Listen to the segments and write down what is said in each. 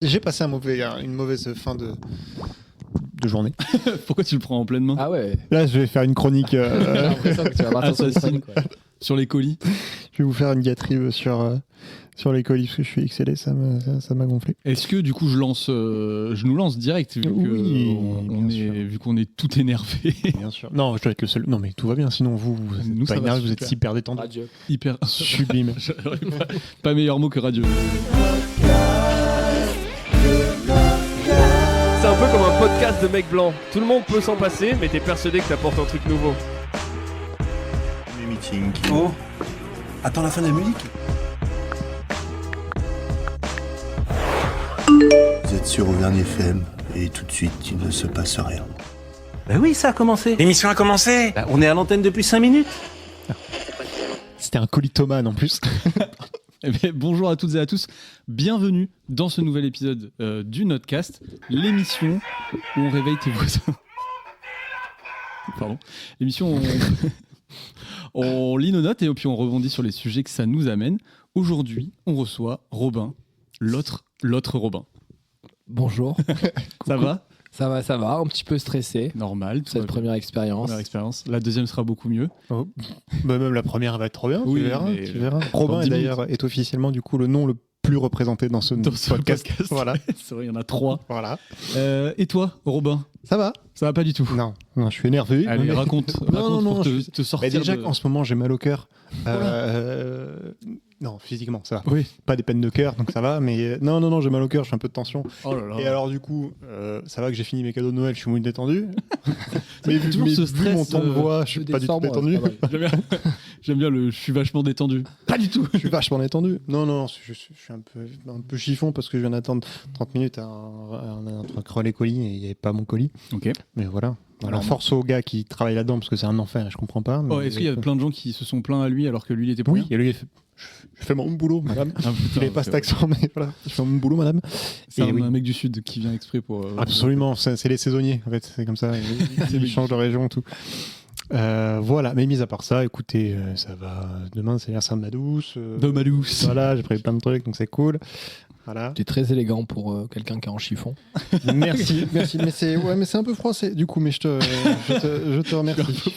J'ai passé une mauvaise fin de journée. Pourquoi tu le prends en pleine main? Ah ouais. Là, je vais faire une chronique. J'ai l'impression que tu vas partir sur le Assassin. truc, quoi. Sur les colis. Je vais vous faire une diatribe sur les colis parce que je suis excellé, ça m'a gonflé. Est-ce que du coup je nous lance direct vu Oui, vu qu'on est tout énervé. Bien sûr. Non, je dois être le seul. Non, mais tout va bien. Sinon, vous êtes Nous, pas ça va énervé, vous êtes super. hyper détendu. Radio. Hyper Sublime. pas meilleur mot que radio. C'est un peu comme un podcast de mecs blancs. Tout le monde peut s'en passer, mais t'es persuadé que t'apportes un truc nouveau. Les meetings. Oh, attends la fin de la musique. Vous êtes sur Auvergne FM et tout de suite il ne se passe rien. Bah oui, ça a commencé. L'émission a commencé. Bah, on est à l'antenne depuis 5 minutes. C'était un colitomane en plus. Eh bien, bonjour à toutes et à tous, bienvenue dans ce nouvel épisode du Notcast, l'émission où on réveille tes voisins. Pardon. L'émission où on lit nos notes et puis on rebondit sur les sujets que ça nous amène. Aujourd'hui, on reçoit Robin, l'autre Robin. Bonjour. Ça va? Ça va, un petit peu stressé. Normal. tout Cette va bien. première expérience. Première expérience. La deuxième sera beaucoup mieux. Oh. Bah, même la première va être trop bien. Oui, tu verras. mais Tu verras. dans Robin 10 d'ailleurs est officiellement du coup le nom le plus représenté dans ce podcast. Voilà. C'est vrai, il y en a 3. Voilà. Et toi, Robin? Ça va? Ça va pas du tout. Non, je suis énervé. Allez, Mais- raconte Non, pour je te sortir. Bah, déjà de... qu'en ce moment j'ai mal au cœur. Non, physiquement ça va. Oui. Pas des peines de cœur donc ça va. Mais non, j'ai mal au cœur, j'ai un peu de tension. Oh là là. Et alors du coup, ça va que j'ai fini mes cadeaux de Noël, je suis moins détendu. mais vu, toujours ce vu stress, mon ton de voix, je suis pas du tout détendu. J'aime bien je suis vachement détendu. Pas du tout. Je suis vachement détendu. Non, je suis un peu chiffon parce que je viens d'attendre 30 minutes à un truc relais colis et il n'y avait pas mon colis. Ok. Mais voilà. Alors Alors, force aux gars qui travaillent là-dedans parce que c'est un enfer et je comprends pas. mais- Oh, est-ce qu'il y a plein de gens qui se sont plaints à lui alors que lui il était pour Oui, rien et lui il fait je fais mon boulot, madame. Ah, putain, Il n'avait pas cet accent, mais voilà. Je fais mon boulot, madame. C'est Et un, oui. un mec du sud qui vient exprès pour. Absolument, c'est les saisonniers, en fait, c'est comme ça. Ils changent de région, tout. Voilà, mais mis à part ça, écoutez, ça va. Demain, c'est l'anniversaire de ma douce. De ma douce. Voilà, j'ai prévu plein de trucs, donc c'est cool. Voilà. Tu es très élégant pour quelqu'un qui est en chiffon. Merci. Mais c'est un peu froissé, du coup, mais je te remercie.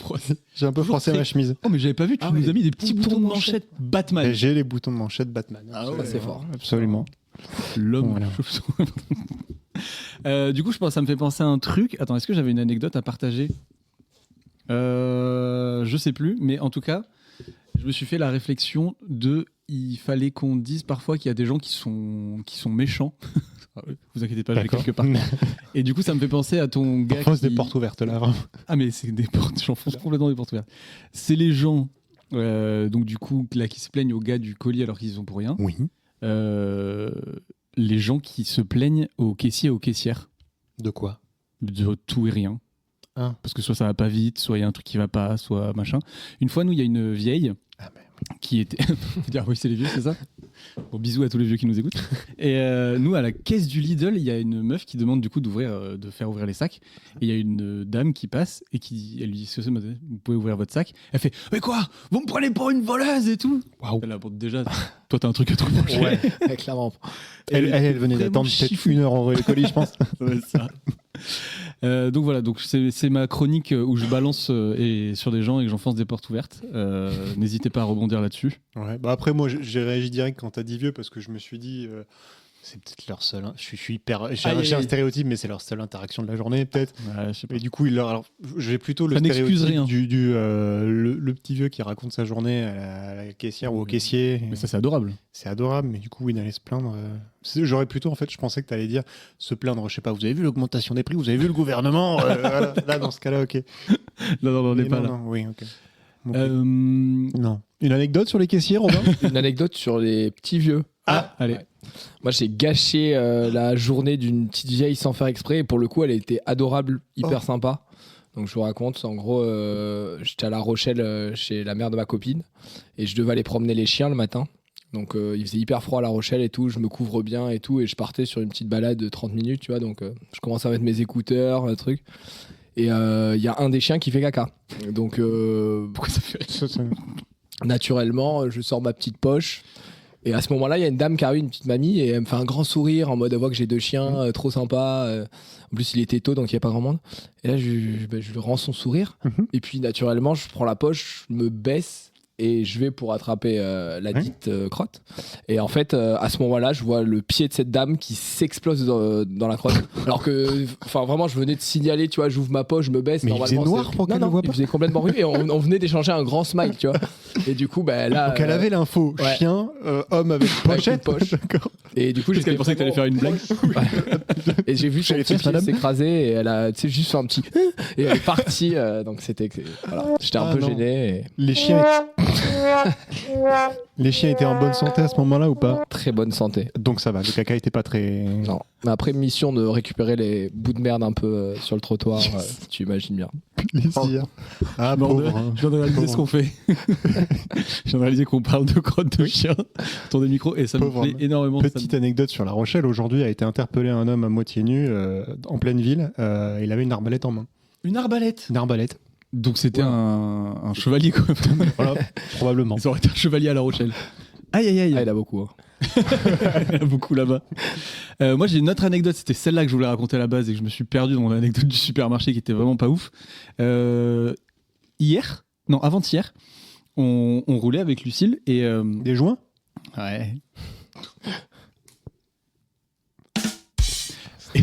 J'ai un peu froissé ma chemise. Oh, mais j'avais pas vu, tu Ah nous oui, as mis des petits boutons de manchette Batman. Et j'ai les boutons de manchette Batman. Ah ouais, c'est fort. Absolument. L'homme. Voilà. Du coup, je pense ça me fait penser à un truc. Attends, est-ce que j'avais une anecdote à partager? Je sais plus, mais en tout cas, je me suis fait la réflexion de il fallait qu'on dise parfois qu'il y a des gens qui sont méchants. Vous inquiétez pas, je vais D'accord. quelque part. Et du coup, ça me fait penser à ton gars. J'enfonce qui... des portes ouvertes là. Vraiment. Ah, mais c'est des portes, j'enfonce complètement des portes ouvertes. C'est les gens, donc du coup, là, qui se plaignent aux gars du colis alors qu'ils y sont pour rien. Oui. Les gens qui se plaignent aux caissiers et aux caissières De quoi? de tout et rien. Ah. Parce que soit ça va pas vite, soit il y a un truc qui va pas, soit machin. Une fois, nous, il y a une vieille qui était... Faut dire, oui, c'est les vieux, c'est ça? Bon, bisous à tous les vieux qui nous écoutent. Et nous, à la caisse du Lidl, il y a une meuf qui demande du coup de faire ouvrir les sacs. Et il y a une dame qui passe et elle lui dit, vous pouvez ouvrir votre sac. Elle fait, mais quoi? Vous me prenez pour une voleuse et tout? Waouh. Là, bon, déjà, toi, t'as un truc à te reprocher. Ouais. Clairement. Elle venait Vraiment d'attendre peut-être chiffon. 1 heure en relais colis, je pense. Ouais, ça. Donc voilà, donc c'est ma chronique où je balance sur des gens et que j'enfonce des portes ouvertes. N'hésitez pas à rebondir là-dessus. Ouais, bah après, moi, j'ai réagi direct quand t'as dit vieux parce que je me suis dit, c'est peut-être leur seul. Je suis hyper. J'ai un stéréotype, mais c'est leur seule interaction de la journée, peut-être. Ouais, je sais pas. Et du coup, alors, j'ai plutôt le Ça n'excuse stéréotype rien. le petit vieux qui raconte sa journée à la caissière ou au caissier. Mais ça, c'est adorable. C'est adorable, mais du coup, oui, d'aller se plaindre. J'aurais plutôt, en fait, je pensais que t'allais dire se plaindre. Je sais pas, vous avez vu l'augmentation des prix, vous avez vu le gouvernement. Voilà. Là, dans ce cas-là, ok. Non, on n'est Mais pas non, là. non, oui, ok. Non. Une anecdote sur les caissiers, Robin? Une anecdote sur les petits vieux. Allez. Ouais. Moi, j'ai gâché la journée d'une petite vieille sans faire exprès. Et pour le coup, elle était adorable, hyper sympa. Donc, je vous raconte. En gros, j'étais à La Rochelle chez la mère de ma copine. Et je devais aller promener les chiens le matin. Donc, il faisait hyper froid à La Rochelle et tout. Je me couvre bien et tout. Et je partais sur une petite balade de 30 minutes, tu vois. Donc, je commence à mettre mes écouteurs, le truc. Et il y a un des chiens qui fait caca. Donc, Pourquoi ça fait naturellement, je sors ma petite poche. Et à ce moment-là, il y a une dame qui arrive, une petite mamie, et elle me fait un grand sourire en mode, elle voit que j'ai 2 chiens, trop sympa. En plus, il était tôt, donc il n'y a pas grand monde. Et là, je lui rends son sourire. Et puis, naturellement, je prends la poche, je me baisse et je vais pour attraper la dite crotte. Et en fait, à ce moment-là, je vois le pied de cette dame qui s'explose dans la crotte. Alors que, vraiment, je venais de signaler, tu vois, j'ouvre ma poche, je me baisse. Mais il faisait noir pour qu'elle ne voit pas. Il faisait complètement rue et on venait d'échanger un grand smile, tu vois. Et du coup, là. Donc elle avait l'info, ouais. chien, homme avec pochette. Avec une poche. D'accord. Et du coup, Parce qu'elle pensait que t'allais faire une blague. Et j'ai vu son petit pied s'écraser et elle a, tu sais, juste fait un petit et elle est partie. Donc c'était, voilà. J'étais un peu non. gêné. Et... Les chiens étaient en bonne santé à ce moment-là ou pas? Très bonne santé. Donc ça va, le caca était pas très... Non. Mais après, mission de récupérer les bouts de merde un peu sur le trottoir, tu imagines bien. Plaisir. Ah, Bordel, pauvre, hein. je viens de réaliser ce qu'on fait. Je viens de réaliser qu'on parle de crotte de chien autour des micros et ça me Pauvre plaît homme. énormément. Petite anecdote sur La Rochelle. Aujourd'hui a été interpellé un homme à moitié nu en pleine ville. Il avait une arbalète en main. Une arbalète. Une arbalète. Donc c'était un chevalier quoi. Voilà, probablement. Ça aurait été un chevalier à La Rochelle. Aïe aïe aïe. Ah, il a beaucoup. Hein. Il y en a beaucoup là-bas. Moi j'ai une autre anecdote, c'était celle-là que je voulais raconter à la base et que je me suis perdu dans mon anecdote du supermarché qui était vraiment pas ouf. Avant-hier, on roulait avec Lucille et... Des joints? Ouais.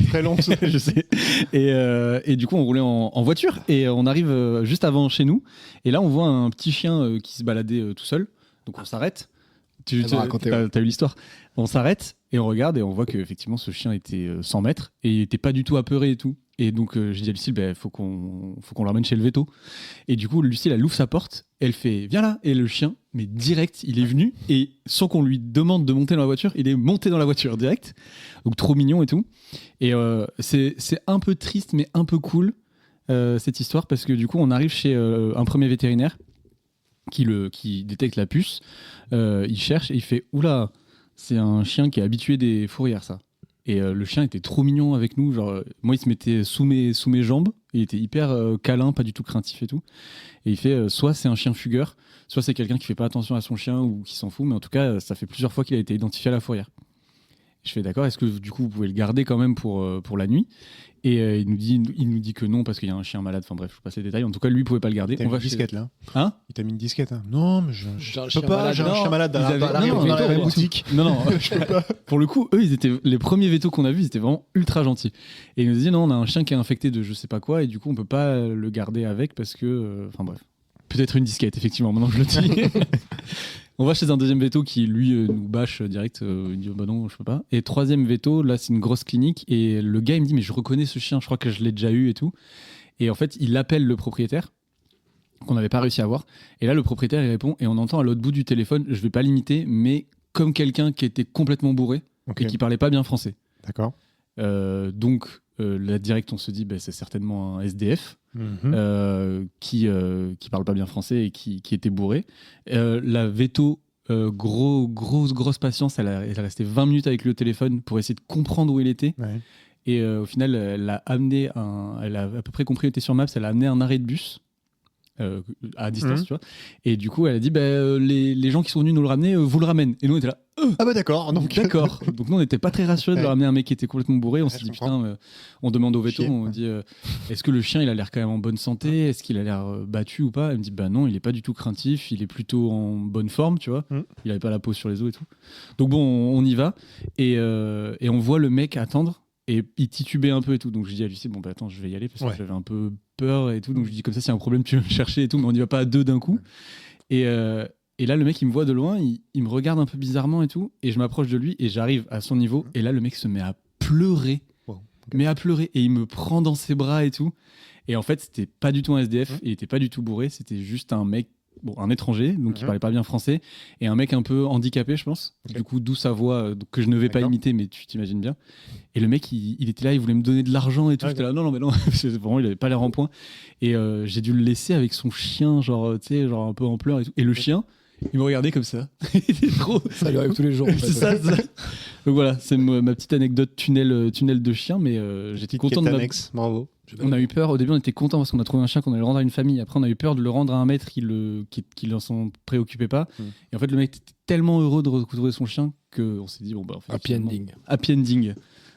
Très long. Je sais. Et du coup, on roulait en voiture et on arrive juste avant chez nous. Et là, on voit un petit chien qui se baladait tout seul. Donc on s'arrête. T'as eu l'histoire. On s'arrête et on regarde et on voit qu'effectivement ce chien était 100 mètres et il était pas du tout apeuré et tout. Et donc j'ai dit à Lucille, faut qu'on le ramène chez le veto. Et du coup, Lucille, elle ouvre sa porte, elle fait viens là. Et le chien, mais direct, il est venu et sans qu'on lui demande de monter dans la voiture, il est monté dans la voiture direct. Donc trop mignon et tout. Et c'est un peu triste mais un peu cool cette histoire parce que du coup, on arrive chez un premier vétérinaire qui détecte la puce. Il cherche et il fait oula, c'est un chien qui est habitué des fourrières ça. Et le chien était trop mignon avec nous, genre moi il se mettait sous mes jambes, il était hyper câlin, pas du tout craintif et tout. Et il fait soit c'est un chien fugueur, soit c'est quelqu'un qui fait pas attention à son chien ou qui s'en fout, mais en tout cas ça fait plusieurs fois qu'il a été identifié à la fourrière. Je fais d'accord, est-ce que du coup vous pouvez le garder quand même pour la nuit? Et il nous dit que non parce qu'il y a un chien malade. Enfin bref, je passe les détails. En tout cas, lui, il pouvait pas le garder. T'as mis une disquette là. Hein? Il t'a mis une disquette. Hein. Non, mais J'ai un je chien peux pas. malade. J'ai un chien malade dans Non, la boutique. Non. Je peux pas. Pour le coup, eux, ils étaient les premiers vétos qu'on a vus. Ils étaient vraiment ultra gentils. Et ils nous disaient non, on a un chien qui est infecté de je sais pas quoi et du coup, on peut pas le garder avec parce que. Enfin bref. Peut-être une disquette, effectivement. Maintenant, je le dis. On va chez un deuxième veto qui, lui, nous bâche direct. Il dit bah non, je peux pas. Et troisième veto, là, c'est une grosse clinique. Et le gars, il me dit mais je reconnais ce chien, je crois que je l'ai déjà eu et tout. Et en fait, il appelle le propriétaire, qu'on n'avait pas réussi à voir. Et là, le propriétaire, il répond. Et on entend à l'autre bout du téléphone, je vais pas l'imiter, mais comme quelqu'un qui était complètement bourré et qui parlait pas bien français. D'accord. Donc, là, direct, on se dit c'est certainement un SDF. Qui parle pas bien français et qui était bourré. La veto, grosse patience, elle est restée 20 minutes avec lui au téléphone pour essayer de comprendre où il était. Ouais. Et au final, elle a à peu près compris où il était sur Maps, elle a amené un arrêt de bus à distance, tu vois. Et du coup, elle a dit les gens qui sont venus nous le ramener, vous le ramènent. Et nous, on était là. Ah bah d'accord. Donc nous, on n'était pas très rassurés de ramener un mec qui était complètement bourré. On s'est dit putain, on demande au veto, on dit est-ce que le chien, il a l'air quand même en bonne santé? Est-ce qu'il a l'air battu ou pas? Elle me dit non, il est pas du tout craintif, il est plutôt en bonne forme, tu vois. Il avait pas la peau sur les os et tout. Donc bon, on y va et on voit le mec attendre. Et il titubait un peu et tout. Donc je dis à Lucie, attends, je vais y aller parce que j'avais un peu peur et tout. Donc je dis comme ça, s'il y a un problème, tu veux me chercher et tout, mais on n'y va pas à deux d'un coup. Et là, le mec, il me voit de loin, il me regarde un peu bizarrement et tout. Et je m'approche de lui et j'arrive à son niveau. Et là, le mec se met à pleurer. Mais à pleurer. Et il me prend dans ses bras et tout. Et en fait, c'était pas du tout un SDF. Il était pas du tout bourré. C'était juste un mec. Un étranger, donc qui parlait pas bien français, et un mec un peu handicapé, je pense. Du coup, d'où sa voix, que je ne vais pas imiter, mais tu t'imagines bien. Et le mec, il était là, il voulait me donner de l'argent et tout. J'étais là, non, mais non, vraiment, il avait pas l'air en point. Et j'ai dû le laisser avec son chien, genre un peu en pleurs et tout. Et le chien, il me regardait comme ça. Il était trop. Ça lui arrive tous les jours. C'est ça. Donc voilà, c'est ma petite anecdote tunnel de chien, mais j'étais content de Bravo. On a eu peur, au début on était content parce qu'on a trouvé un chien qu'on allait le rendre à une famille. Après on a eu peur de le rendre à un maître qui ne s'en préoccupait pas. Et en fait le mec était tellement heureux de retrouver son chien qu'on s'est dit, bon, bah, en fait, Happy ending. Happy ending.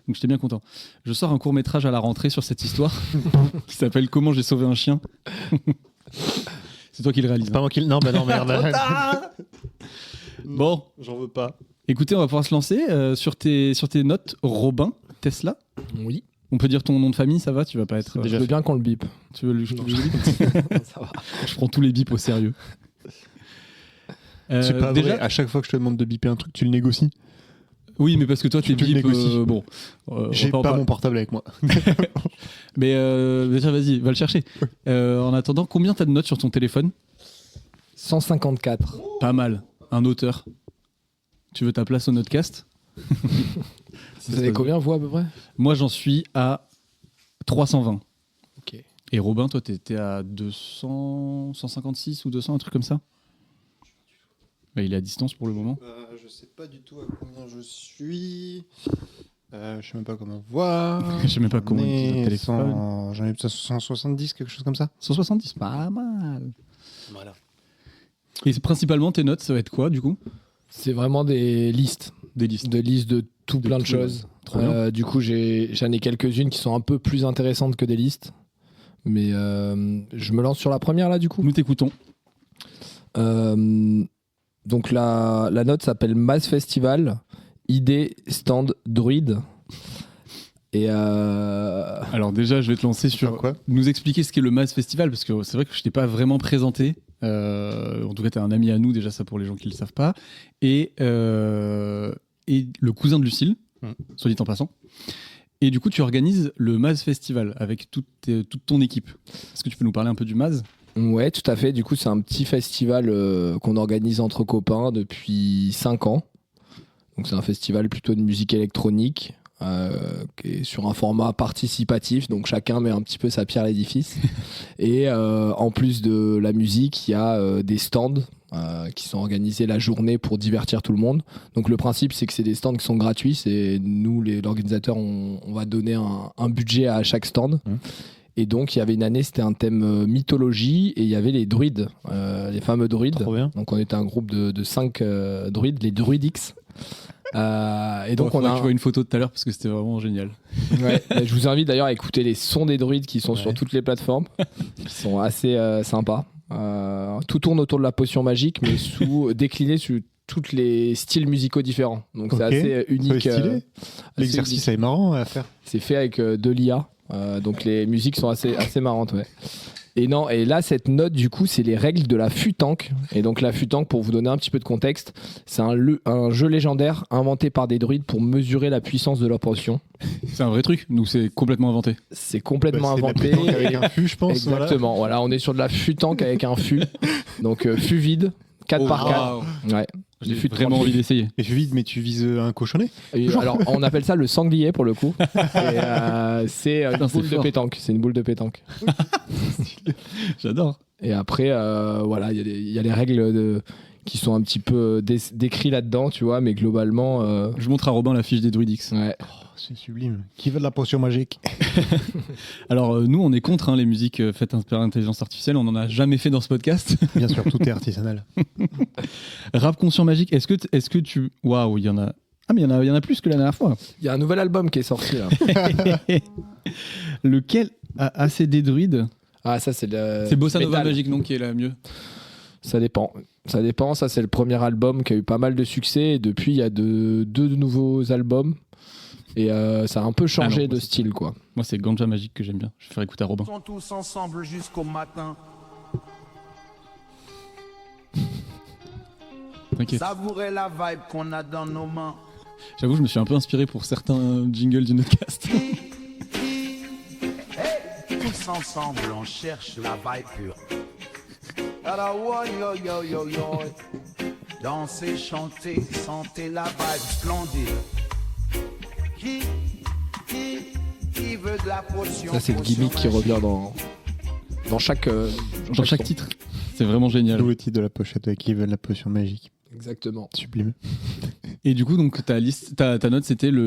Donc j'étais bien content. Je sors un court-métrage à la rentrée sur cette histoire qui s'appelle Comment j'ai sauvé un chien. C'est toi qui le réalise. C'est pas moi qui le. Non, bah non, merde. Bon, J'en veux pas. écoutez, on va pouvoir se lancer sur tes notes. Robin Tesla. Oui. On peut dire ton nom de famille, ça va? Tu vas pas être. Je veux bien qu'on le bip. Tu veux je Non. le bip Ça va. Je prends tous les bips au sérieux. C'est pas déjà, vrai. À chaque fois que je te demande de biper un truc, tu le négocies. oui, mais parce que toi, Tu tu le bip. négocies. Bon, J'ai on va pas mon portable avec moi. Mais déjà, vas-y, va le chercher. En attendant, combien t'as de notes sur ton téléphone? 154. Pas mal. Un auteur. Tu veux ta place au Notecast? Vous avez combien, vous, à peu près? Moi, j'en suis à 320. Ok. Et Robin, toi, t'étais à 200, 156 ou 200, un truc comme ça? Bah, il est à distance pour le moment. Je sais pas du tout à combien je suis. Je sais même pas comment voir. Je sais même pas comment utiliser le téléphone. J'en ai peut-être 170, quelque chose comme ça. 170, pas mal. Voilà. Et principalement, tes notes, ça va être quoi, du coup? C'est vraiment des listes. Des listes. De listes de tout De plein de tout, choses. Trop bien. Du coup, j'en ai quelques-unes qui sont un peu plus intéressantes que des listes. Mais je me lance sur la première, là, du coup. Nous t'écoutons. Donc la note s'appelle Mass Festival, idée, stand, druide. Et Alors déjà, je vais te lancer sur quoi? nous expliquer ce qu'est le Mass Festival, parce que c'est vrai que je t'ai pas vraiment présenté. En tout cas, tu es un ami à nous, déjà ça pour les gens qui le savent pas. Et le cousin de Lucille, soit dit en passant. Et du coup, tu organises le Mass Festival avec toute ton équipe. Est-ce que tu peux nous parler un peu du Mass? ouais, tout à fait. Du coup, c'est un petit festival qu'on organise entre copains depuis 5 ans. Donc c'est un festival plutôt de musique électronique qui est sur un format participatif. Donc chacun met un petit peu sa pierre à l'édifice. Et en plus de la musique, il y a des stands qui sont organisés la journée pour divertir tout le monde. Donc le principe, c'est que c'est des stands qui sont gratuits. C'est nous, l'organisateur, on va donner un budget à chaque stand. Et donc il y avait une année, c'était un thème mythologie, et il y avait les druides, les fameux druides. Trop bien. Donc on était un groupe de 5 druides, les Druidix. Et donc Tu vois une photo tout à l'heure parce que c'était vraiment génial. Ouais, je vous invite d'ailleurs à écouter les sons des druides qui sont sur toutes les plateformes, qui sont assez sympas. Tout tourne autour de la potion magique, mais décliné sur tous les styles musicaux différents. Donc c'est assez unique. C'est stylé. L'exercice est marrant à faire. C'est fait avec de l'IA. Donc les musiques sont assez marrantes, ouais. Et là, cette note, du coup, c'est les règles de la FUTANK. Et donc la FUTANK, pour vous donner un petit peu de contexte, c'est un jeu légendaire inventé par des druides pour mesurer la puissance de leur potion. C'est un vrai truc, nous c'est complètement inventé. C'est complètement C'est inventé. la pétanque avec un fût, je pense. Exactement, voilà, on est sur de la FUTANK avec un fût. Donc fût vide, 4 par 4. Ouais. J'ai fûts de vraiment 30 envie d'essayer. Mais vide, mais tu vises un cochonnet. Et alors, on appelle ça le sanglier pour le coup. Et, c'est une Putain, c'est boule de fort. pétanque. C'est une boule de pétanque. J'adore. Et après, voilà, il y a les règles qui sont un petit peu décrites là-dedans, tu vois, mais globalement. Je montre à Robin la fiche des Druidix. Ouais. C'est sublime. Qui veut de la potion magique? Alors nous on est contre les musiques faites par intelligence artificielle, on n'en a jamais fait dans ce podcast. Bien sûr, tout est artisanal. Rap conscient magique, est-ce que tu... Waouh, il y en a... Ah mais il y en a plus que la dernière fois. Il y a un nouvel album qui est sorti là. Lequel a assez des druides? Ah, ça, c'est le. C'est Bossa Nova Metal. Magique non qui est la mieux. Ça dépend. Ça dépend. Ça, c'est le premier album qui a eu pas mal de succès. Et depuis, il y a deux nouveaux albums. Et ça a un peu changé Ah non, de c'est- style, quoi. Moi c'est Ganja Magique que j'aime bien. Je vais faire écouter à Robin. Sont tous ensemble jusqu'au matin. T'inquiète. Savourez la vibe qu'on a dans nos mains. J'avoue je me suis un peu inspiré pour certains jingles du Notecast. Tous ensemble, on cherche la vibe pure. Alors, oh, yo, yo, yo, yo. Dansez, chantez, sentez la vibe splendide. Qui veut de la potion? Ça, c'est le gimmick qui revient dans chaque. Dans chaque titre. C'est vraiment génial. D'où le titre de la pochette avec qui veut de la potion magique. Exactement. Sublime. Et du coup donc ta note c'était La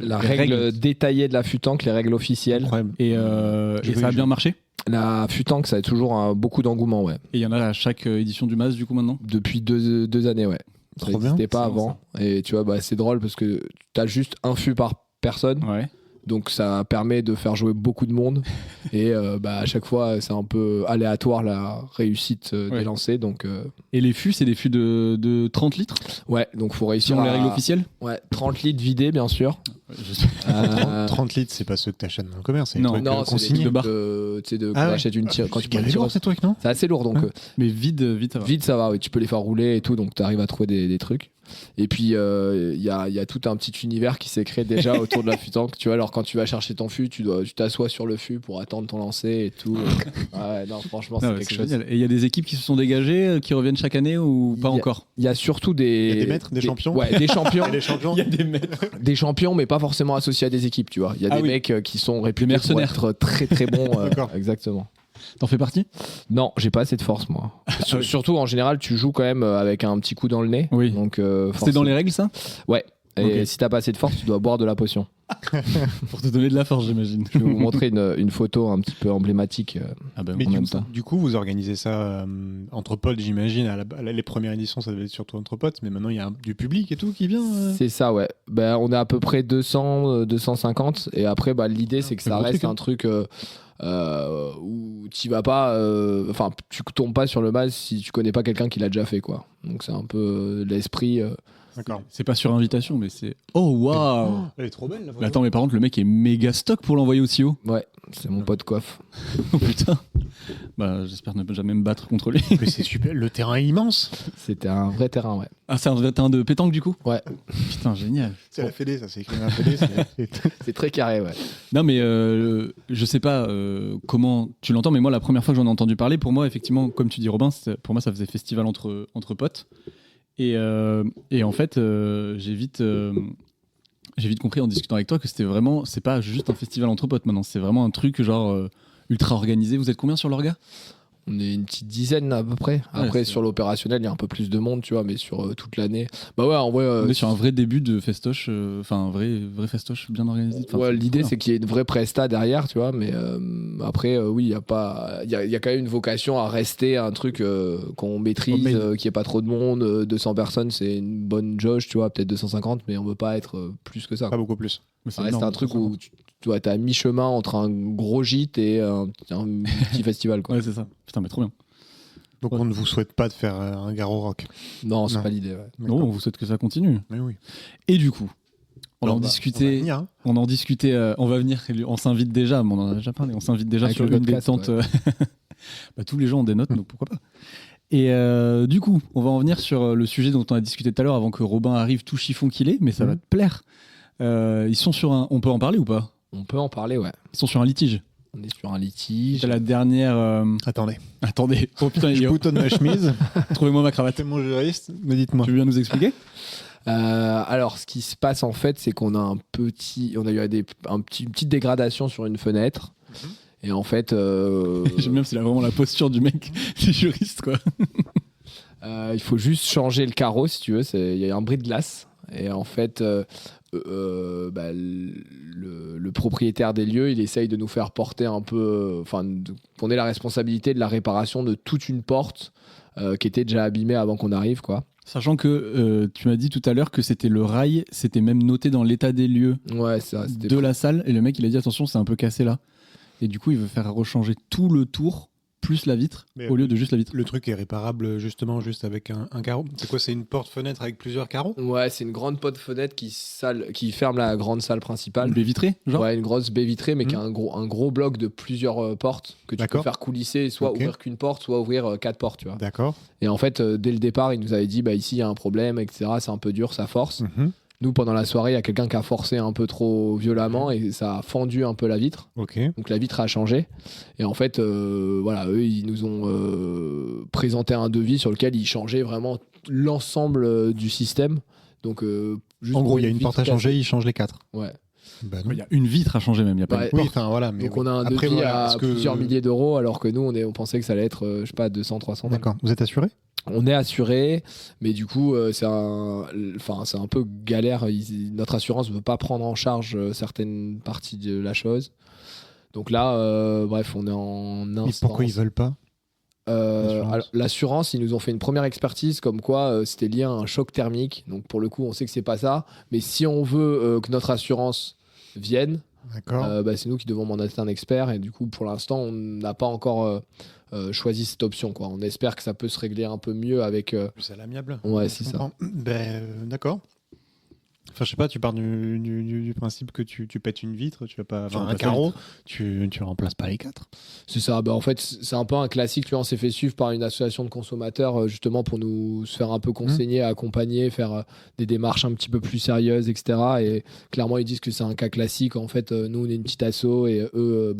les règle détaillée de la FUTANK, les règles officielles. Incroyable. Et Je ça a veux- bien marché. La Futank, ça a toujours beaucoup d'engouement, ouais. Et il y en a à chaque édition du MAS, du coup, maintenant. Depuis 2 années, ouais. Ça Trop bien. n'existait pas C'est avant. Et tu vois, bah, c'est drôle parce que tu as juste un fût par personne. Ouais. Donc ça permet de faire jouer beaucoup de monde. Et bah, à chaque fois, c'est un peu aléatoire la réussite des lancers. Donc, Et les fûts, c'est des fûts de 30 litres ouais, donc faut réussir selon à... les règles officielles. Ouais, 30 litres vidés, bien sûr. 30 litres, c'est pas ceux que t'achètes dans le commerce, c'est Non. les trucs Non, c'est consignés. des de trucs bar. tu sais, Ah quand ouais. achètes une tire, quand tu prends une Galère, tireuse. ces trucs, non? C'est assez lourd, donc Ouais. Mais vide, ça va. vite ça va, oui, tu peux les faire rouler et tout, donc tu arrives à trouver des trucs. Et puis il y a tout un petit univers qui s'est créé déjà autour de la Futank. Tu vois, alors quand tu vas chercher ton fût, tu t'assois sur le fût pour attendre ton lancer et tout. Ouais, non, franchement, c'est Ah ouais, quelque c'est chose. génial. Et il y a des équipes qui se sont dégagées, qui reviennent chaque année ou pas encore? Il y a surtout des. Il y a des maîtres, des champions. Ouais, des champions. Et les champions. Il y a des maîtres. Des champions, mais pas forcément associés à des équipes, tu vois. Il y a Ah des oui. mecs qui sont réputés pour mercenaires. être très très bons. D'accord. Exactement. T'en fais partie? Non, j'ai pas assez de force, moi. oui. Surtout, en général, tu joues quand même avec un petit coup dans le nez. Oui. Donc, C'était dans les règles, ça? Ouais. Et Ok. si t'as pas assez de force, tu dois boire de la potion. Pour te donner de la force, j'imagine. Je vais vous montrer une photo un petit peu emblématique. Ah ben, Mais en même temps. du coup, vous organisez ça entre potes, j'imagine. Les premières éditions, ça devait être surtout entre potes, mais maintenant, il y a du public et tout qui vient. C'est ça, ouais. Ben, on est à peu près 200, 250. Et après, bah, l'idée, c'est que C'est ça un gros reste truc, hein. un truc où tu vas pas. Enfin, tu tombes pas sur le mas si tu connais pas quelqu'un qui l'a déjà fait, quoi. Donc, c'est un peu l'esprit. D'accord. C'est pas sur invitation, mais c'est. Oh waouh! Elle est trop belle, la Mais attends, mais par contre, le mec est méga stock pour l'envoyer aussi haut. Ouais, c'est mon pote coiffe. Oh putain! Bah, j'espère ne jamais me battre contre lui. Mais c'est super. Le terrain est immense. C'était un vrai terrain, ouais. Ah, c'est un vrai terrain de pétanque du coup? Ouais, Putain, génial. C'est la Fédé, ça. C'est écrit à la Fédé. c'est très carré, ouais. Non, mais je sais pas comment tu l'entends, mais moi, la première fois que j'en ai entendu parler, pour moi, effectivement, comme tu dis, Robin, pour moi, ça faisait festival entre potes. Et en fait, j'ai vite compris en discutant avec toi que c'est pas juste un festival entre potes maintenant, c'est vraiment un truc genre ultra organisé. Vous êtes combien sur l'orga? On est une petite dizaine à peu près. Après, c'est- sur l'opérationnel, il y a un peu plus de monde, tu vois, mais sur toute l'année. Bah ouais, en vrai. On est sur un vrai début de festoche, enfin un vrai festoche bien organisé. Enfin, Ouais, c'est l'idée cool, c'est qu'il y ait une vraie presta derrière, tu vois, mais après oui, il y a pas il y a quand même une vocation à rester un truc qu'on maîtrise, Homemade. qu'il n'y ait pas trop de monde, 200 personnes, c'est une bonne jauge, tu vois, peut-être 250, mais on veut pas être plus que ça. Pas beaucoup plus. mais c'est Ça reste énorme, un truc ça. où tu vois, t'es à mi-chemin entre un gros gîte et un petit festival, quoi. Ouais, c'est ça. Putain, mais trop bien. Donc, Ouais. on ne vous souhaite pas de faire un Garo Rock. Non, c'est Non. pas l'idée, ouais. Non, on vous souhaite que ça continue. Mais oui. Et du coup, on Alors, en bah, discutait. on va venir, hein. On en discutait, on va venir, on s'invite déjà, mais on en a déjà parlé, on s'invite déjà Avec sur le une des podcast, tentes. Bah, tous les gens ont des notes, donc pourquoi pas. Et du coup, on va en venir sur le sujet dont on a discuté tout à l'heure avant que Robin arrive tout chiffon qu'il est, mais ça va te plaire. Ils sont sur un. On peut en parler ou pas? On peut en parler, ouais. Ils sont sur un litige. On est sur un litige. C'est la dernière. Attendez. Attendez, oh putain, Je boutonne ma chemise. trouvez-moi ma cravate. C'est mon juriste. Mais dites-moi. Tu veux bien nous expliquer? Alors, ce qui se passe en fait, c'est qu'on a on a eu une petite dégradation sur une fenêtre. Et en fait, J'aime bien, c'est vraiment la posture du mec, du juriste, quoi. il faut juste changer le carreau, si tu veux. Il y a un bris de glace. Et en fait, bah, le propriétaire des lieux, il essaye de nous faire porter un peu, qu'on ait la responsabilité de la réparation de toute une porte qui était déjà abîmée avant qu'on arrive, quoi. Sachant que tu m'as dit tout à l'heure que c'était le rail, c'était même noté dans l'état des lieux Ouais, ça, c'était de la salle, et le mec il a dit attention, c'est un peu cassé là. Et du coup, il veut faire rechanger tout le tour, plus la vitre, Mais, au lieu de juste la vitre. Le truc est réparable justement juste avec un carreau. C'est quoi? C'est une porte-fenêtre avec plusieurs carreaux? Ouais, c'est une grande porte-fenêtre qui ferme la grande salle principale. Une baie vitrée, genre. Ouais, une grosse baie vitrée, mais qui a un gros bloc de plusieurs portes que tu peux D'accord. faire coulisser, soit Ok. ouvrir qu'une porte, soit ouvrir 4 portes, tu vois. D'accord. Et en fait, dès le départ, il nous avait dit, bah ici il y a un problème, etc. C'est un peu dur, ça force. Mhm. Nous, pendant la soirée, il y a quelqu'un qui a forcé un peu trop violemment et ça a fendu un peu la vitre. Ok. Donc la vitre a changé. Et en fait, voilà, eux, ils nous ont présenté un devis sur lequel ils changeaient vraiment l'ensemble du système. Donc, juste En gros, pour il y a une vitre porte à cassée. changer, ils changent les 4. Ouais. Bah non. Il y a une vitre à changer même, il n'y a pas Ouais. de Oui, porte. enfin voilà. Mais Donc oui. on a un Après, devis voilà, à est-ce que- plusieurs milliers d'euros, alors que nous, on pensait que ça allait être, je sais pas, 200, 300. D'accord. Vous êtes assuré? On est assuré, mais du coup, c'est un peu galère. Notre assurance ne veut pas prendre en charge certaines parties de la chose. Donc là, bref, on est en Mais instance. pourquoi ils veulent pas Alors, l'assurance, ils nous ont fait une première expertise comme quoi c'était lié à un choc thermique. Donc pour le coup, on sait que c'est pas ça. Mais si on veut que notre assurance vienne, D'accord. c'est nous qui devons mandater un expert. Et du coup, pour l'instant, on n'a pas encore choisi cette option, quoi. On espère que ça peut se régler un peu mieux avec. Plus à l'amiable. Ouais, Je c'est ça. comprends. D'accord. Enfin, je sais pas, tu pars du principe que tu pètes une vitre, tu vas pas. Enfin, un remplaces carreau, tu remplaces pas les 4. C'est ça. En fait, c'est un peu un classique. Tu vois, on s'est fait suivre par une association de consommateurs justement pour nous se faire un peu conseiller, accompagner, faire des démarches un petit peu plus sérieuses, etc. Et clairement, ils disent que c'est un cas classique. En fait, nous, on est une petite asso et eux,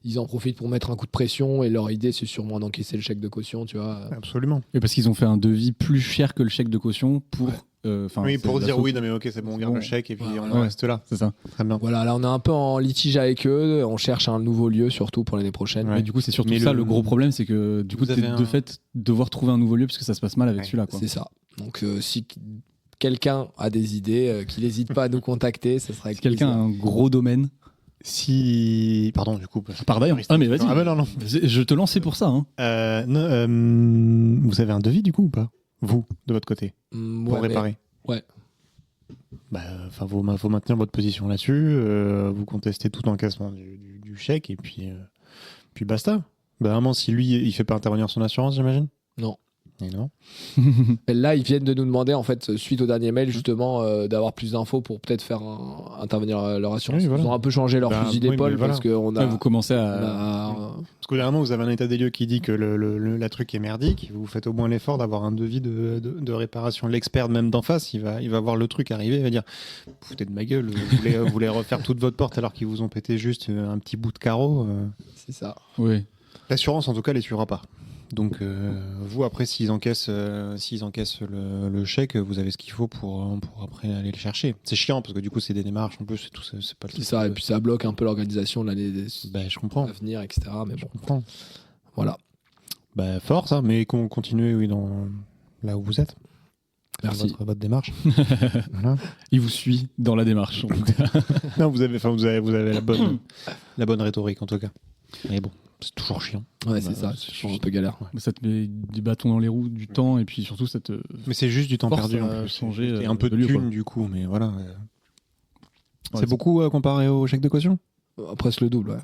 ils en profitent pour mettre un coup de pression. Et leur idée, c'est sûrement d'encaisser le chèque de caution, tu vois. Absolument. Et parce qu'ils ont fait un devis plus cher que le chèque de caution pour. Oui, pour c'est dire la oui, non mais ok, c'est bon, on garde bon. le chèque et puis Ouais, on ouais. en reste là. C'est ça. Très bien. Voilà, là, on est un peu en litige avec eux. On cherche un nouveau lieu, surtout pour l'année prochaine. Ouais. Mais du coup, c'est surtout Mais ça le- le gros problème, c'est que du coup, Vous t'es avez de un- fait devoir trouver un nouveau lieu parce que ça se passe mal avec Ouais, celui-là. Quoi. C'est ça. Donc, si quelqu'un a des idées, qu'il n'hésite pas à nous contacter, ça serait avec Si quelqu'un a un gros domaine, Si. Pardon, du coup. par d'ailleurs. Ah, mais vas-y. Ah, bah non. Je te lançais pour ça. Hein. Vous avez un devis du coup ou pas Vous, de votre côté, plaisir. pour réparer ouais. Enfin, faut maintenir votre position là-dessus. Vous contestez tout encaissement du chèque et puis basta. Vraiment, si lui, il fait pas intervenir son assurance, j'imagine. Non. Et non. Et là, ils viennent de nous demander, en fait, suite au dernier mail, justement, d'avoir plus d'infos pour peut-être faire intervenir leur assurance. Oui, voilà. Ils ont un peu changé leur Bah, fusil oui, d'épaule mais voilà. parce qu'on a. Ouais, vous commencez on à. a- Parce que dernièrement, vous avez un état des lieux qui dit que la truc est merdique. Vous faites au moins l'effort d'avoir un devis de réparation. L'expert, même d'en face, il va voir le truc arriver. Il va dire foutez de ma gueule, vous voulez refaire toute votre porte alors qu'ils vous ont pété juste un petit bout de carreau. C'est ça. Oui. L'assurance, en tout cas, les tuera pas. Donc, vous, après, s'ils encaissent le chèque, vous avez ce qu'il faut pour après aller le chercher. C'est chiant parce que du coup, c'est des démarches en plus, c'est tout, c'est pas le C'est truc ça. de- Et puis ça bloque un peu l'organisation de l'année Bah, je comprends. à venir, etc. Mais Je bon, comprends. voilà. Bah, fort ça, mais continuez oui, là où vous êtes. Merci. Votre démarche. Voilà. Il vous suit dans la démarche. en tout cas. Non, vous avez la bonne rhétorique en tout cas. Mais bon, c'est toujours chiant. Ouais, c'est Bah, ça. C'est toujours un peu galère. Ça te met du bâton dans les roues, du temps, et puis surtout, ça te. Mais c'est juste du temps Force perdu en à plus. changer, Et un peu de de lieu, thunes quoi. du coup, mais voilà. Ouais, C'est beaucoup comparé au chèque de caution. Presque le double, ouais.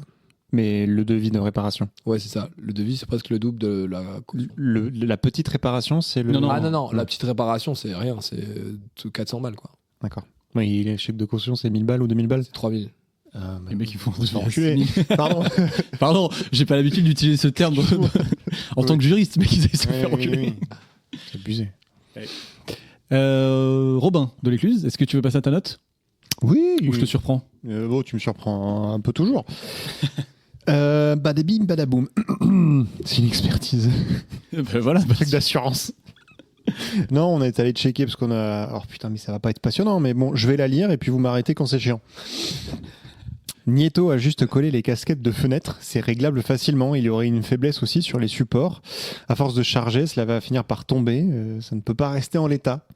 Mais le devis de réparation. Ouais, c'est ça. Le devis, c'est presque le double de la caution. La petite réparation, c'est le. Non, Ah non, la petite réparation, c'est rien. C'est 400 balles, quoi. D'accord. Oui, le chèque de caution, c'est 1000 balles ou 2000 balles. C'est 3000. Ah, Les mecs, ils font. sont enculés. Pardon. Pardon, j'ai pas l'habitude d'utiliser ce terme en tant que juriste, mais ils allaient se faire enculer. C'est abusé. Robin de l'Écluse, est-ce que tu veux passer à ta note Oui. ou je te surprends? Bon, tu me surprends un peu toujours. Badabim, badaboum. C'est une expertise. Ben voilà. Truc d'assurance. Non, on est allé checker parce qu'on a. Alors putain, mais ça va pas être passionnant, mais bon, je vais la lire et puis vous m'arrêtez quand c'est chiant. Nieto a juste collé les casquettes de fenêtre, c'est réglable facilement. Il y aurait une faiblesse aussi sur les supports. À force de charger, cela va finir par tomber. Ça ne peut pas rester en l'état.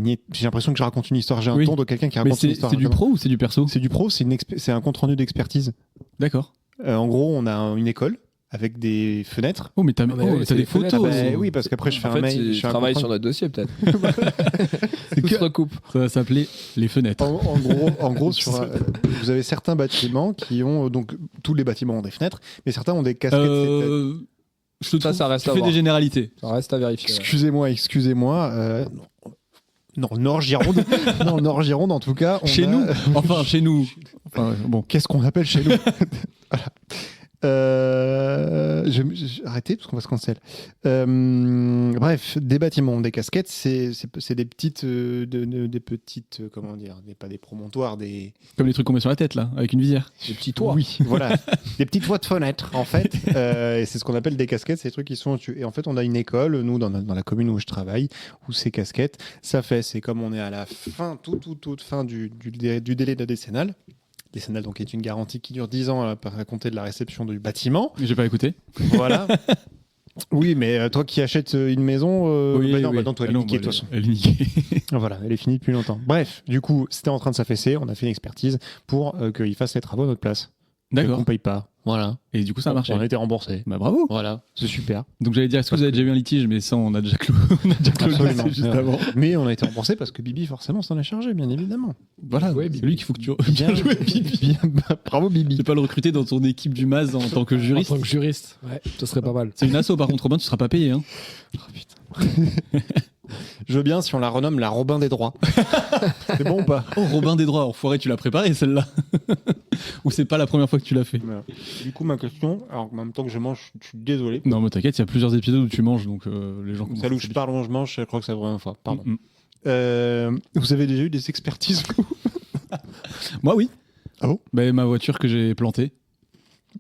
J'ai l'impression que je raconte une histoire. J'ai un Oui. ton de quelqu'un qui Mais raconte une c'est histoire. du pro ou c'est du perso? C'est du pro, c'est un compte rendu d'expertise. D'accord. En gros, on a une école avec des fenêtres. Oh, mais t'as mais oui, t'as c'est des les fenêtres, photos. bah, aussi. Oui, parce qu'après, je fais En un fait, mail. tu je fais un travailles compte sur notre dossier, peut-être. C'est Tout que- se recoupe. Ça va s'appeler les fenêtres. En gros vous avez certains bâtiments qui ont donc tous les bâtiments ont des fenêtres, mais certains ont des casquettes. Je te Ça, trouve, ça reste tu à fais voir. des généralités. Ça reste à vérifier. ouais. Excusez-moi. Non, Nord-Gironde. Non, Nord-Gironde, en tout cas. Chez nous. Enfin, chez nous. Enfin, bon. Qu'est-ce qu'on appelle chez nous Voilà. Arrêtez parce qu'on va se cancel. Bref, des bâtiments, des casquettes, c'est des petites, des petites, comment dire, pas des promontoires, des. Comme les trucs qu'on met sur la tête, là, avec une visière. Des petits toits. Oui, voilà, des petites voies de fenêtre en fait. Et c'est ce qu'on appelle des casquettes, ces trucs qui sont au-dessus. Et en fait, on a une école, nous dans la commune où je travaille, où ces casquettes, c'est comme on est à la fin, toute fin du délai de la décennale. Décennale donc est une garantie qui dure 10 ans à compter de la réception du bâtiment. J'ai pas écouté. Voilà. Oui, mais toi qui achètes une maison, non, toi elle est niquée de toute façon. Elle est niquée. Voilà, elle est finie depuis longtemps. Bref, du coup, c'était en train de s'affaisser. On a fait une expertise pour qu'il fasse les travaux à notre place. D'accord. qu'on paye pas. Voilà. Et du coup, ça a marché. On a été remboursé. Bah bravo. Voilà, c'est super. Donc j'allais dire, est-ce que vous avez déjà eu un litige, mais ça, on a déjà clos. On a déjà clos le Absolument. dossier juste avant. Mais on a été remboursé parce que Bibi, forcément, s'en a chargé, bien évidemment. Voilà, Ouais, c'est Bibi. lui qu'il faut que tu. Bien joué, Bibi. Bravo, Bibi. Tu peux pas le recruter dans ton équipe du MAS en tant que En juriste. tant que juriste, ouais, ce serait pas mal. C'est une asso, par contre, Robin, tu seras pas payé. Hein. Je veux bien si on la renomme la Robin des droits. C'est bon ou pas? Oh, Robin des droits, enfoiré, tu l'as préparé celle-là. Ou c'est pas la première fois que tu l'as fait? Voilà. Du coup, ma question, alors en même temps que je mange, je suis désolé. Non, mais t'inquiète, il y a plusieurs épisodes où tu manges, donc les gens commencent Celle à où je parle, où je mange, je crois que c'est la première fois. Pardon. Mm. Vous avez déjà eu des expertises, vous? Moi, oui. Ah bon? Bah, ma voiture que j'ai plantée,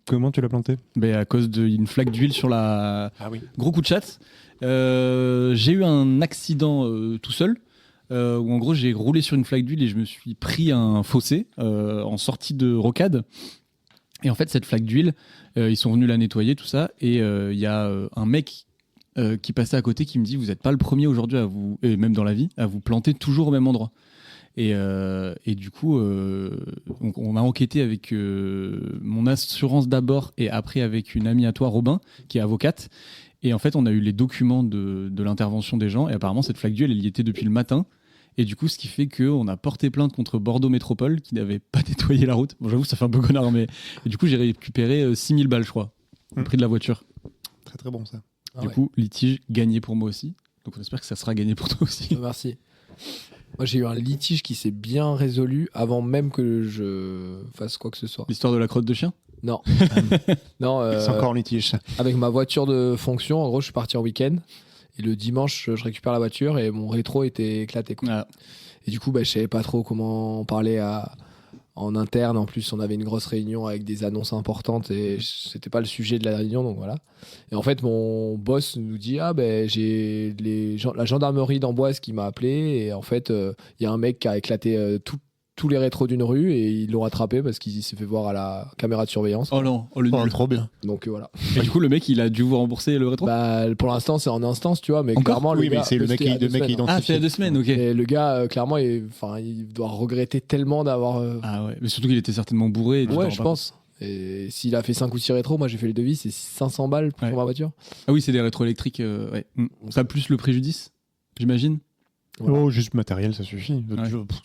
Comment tu l'as planté? bah, à cause d'une flaque d'huile sur la. Ah oui. Gros coup de chatte. J'ai eu un accident tout seul. Où en gros j'ai roulé sur une flaque d'huile et je me suis pris un fossé en sortie de rocade. Et en fait cette flaque d'huile, ils sont venus la nettoyer tout ça et il y a un mec qui passait à côté qui me dit vous n'êtes pas le premier aujourd'hui à vous, et même dans la vie, à vous planter toujours au même endroit. Et du coup on a enquêté avec mon assurance d'abord et après avec une amie à toi, Robin, qui est avocate. Et en fait, on a eu les documents de l'intervention des gens. Et apparemment, cette flaque d'huile, elle y était depuis le matin. Et du coup, ce qui fait qu'on a porté plainte contre Bordeaux Métropole, qui n'avait pas nettoyé la route. Bon, j'avoue, ça fait un peu connard, mais. Et du coup, j'ai récupéré 6000 balles, je crois, au prix de la voiture. Très très bon ça. Ah Du ouais. coup, litige gagné pour moi aussi. Donc, on espère que ça sera gagné pour toi aussi. Merci. Moi, j'ai eu un litige qui s'est bien résolu avant même que je fasse quoi que ce soit. L'histoire de la crotte de chien. Non. Non, C'est encore en litige ça. avec ma voiture de fonction, en gros, je suis parti en week-end. Et le dimanche, je récupère la voiture et mon rétro était éclaté, quoi. Ah. Et du coup, bah, je savais pas trop comment en parler en interne. En plus, on avait une grosse réunion avec des annonces importantes et c'était pas le sujet de la réunion, donc voilà. Et en fait, mon boss nous dit ah ben j'ai la gendarmerie d'Amboise qui m'a appelé et en fait, il y a un mec qui a éclaté tous les rétros d'une rue et ils l'ont rattrapé parce qu'il s'est fait voir à la caméra de surveillance. Oh non, oh le Oh, nul. trop bien. Donc voilà. Et du coup, le mec, il a dû vous rembourser le rétro. Bah, pour l'instant, c'est en instance, tu vois, mais Encore clairement, Oui, le mais gars, c'est le mec c'était il y a qui deux semaines, hein. identifie. Ah, c'est il y a 2 semaines, ok. Et le gars, clairement, il doit regretter tellement d'avoir. Ah ouais, mais surtout qu'il était certainement bourré. et tu t'en Ouais, rends je pas pense. Et s'il a fait 5 ou 6 rétros, moi j'ai fait les devis, c'est 500 balles pour Ouais. ma voiture. Ah oui, c'est des rétro-électriques. Ouais. Ça plus le préjudice, j'imagine. Voilà. Oh, juste matériel, ça suffit. Ouais.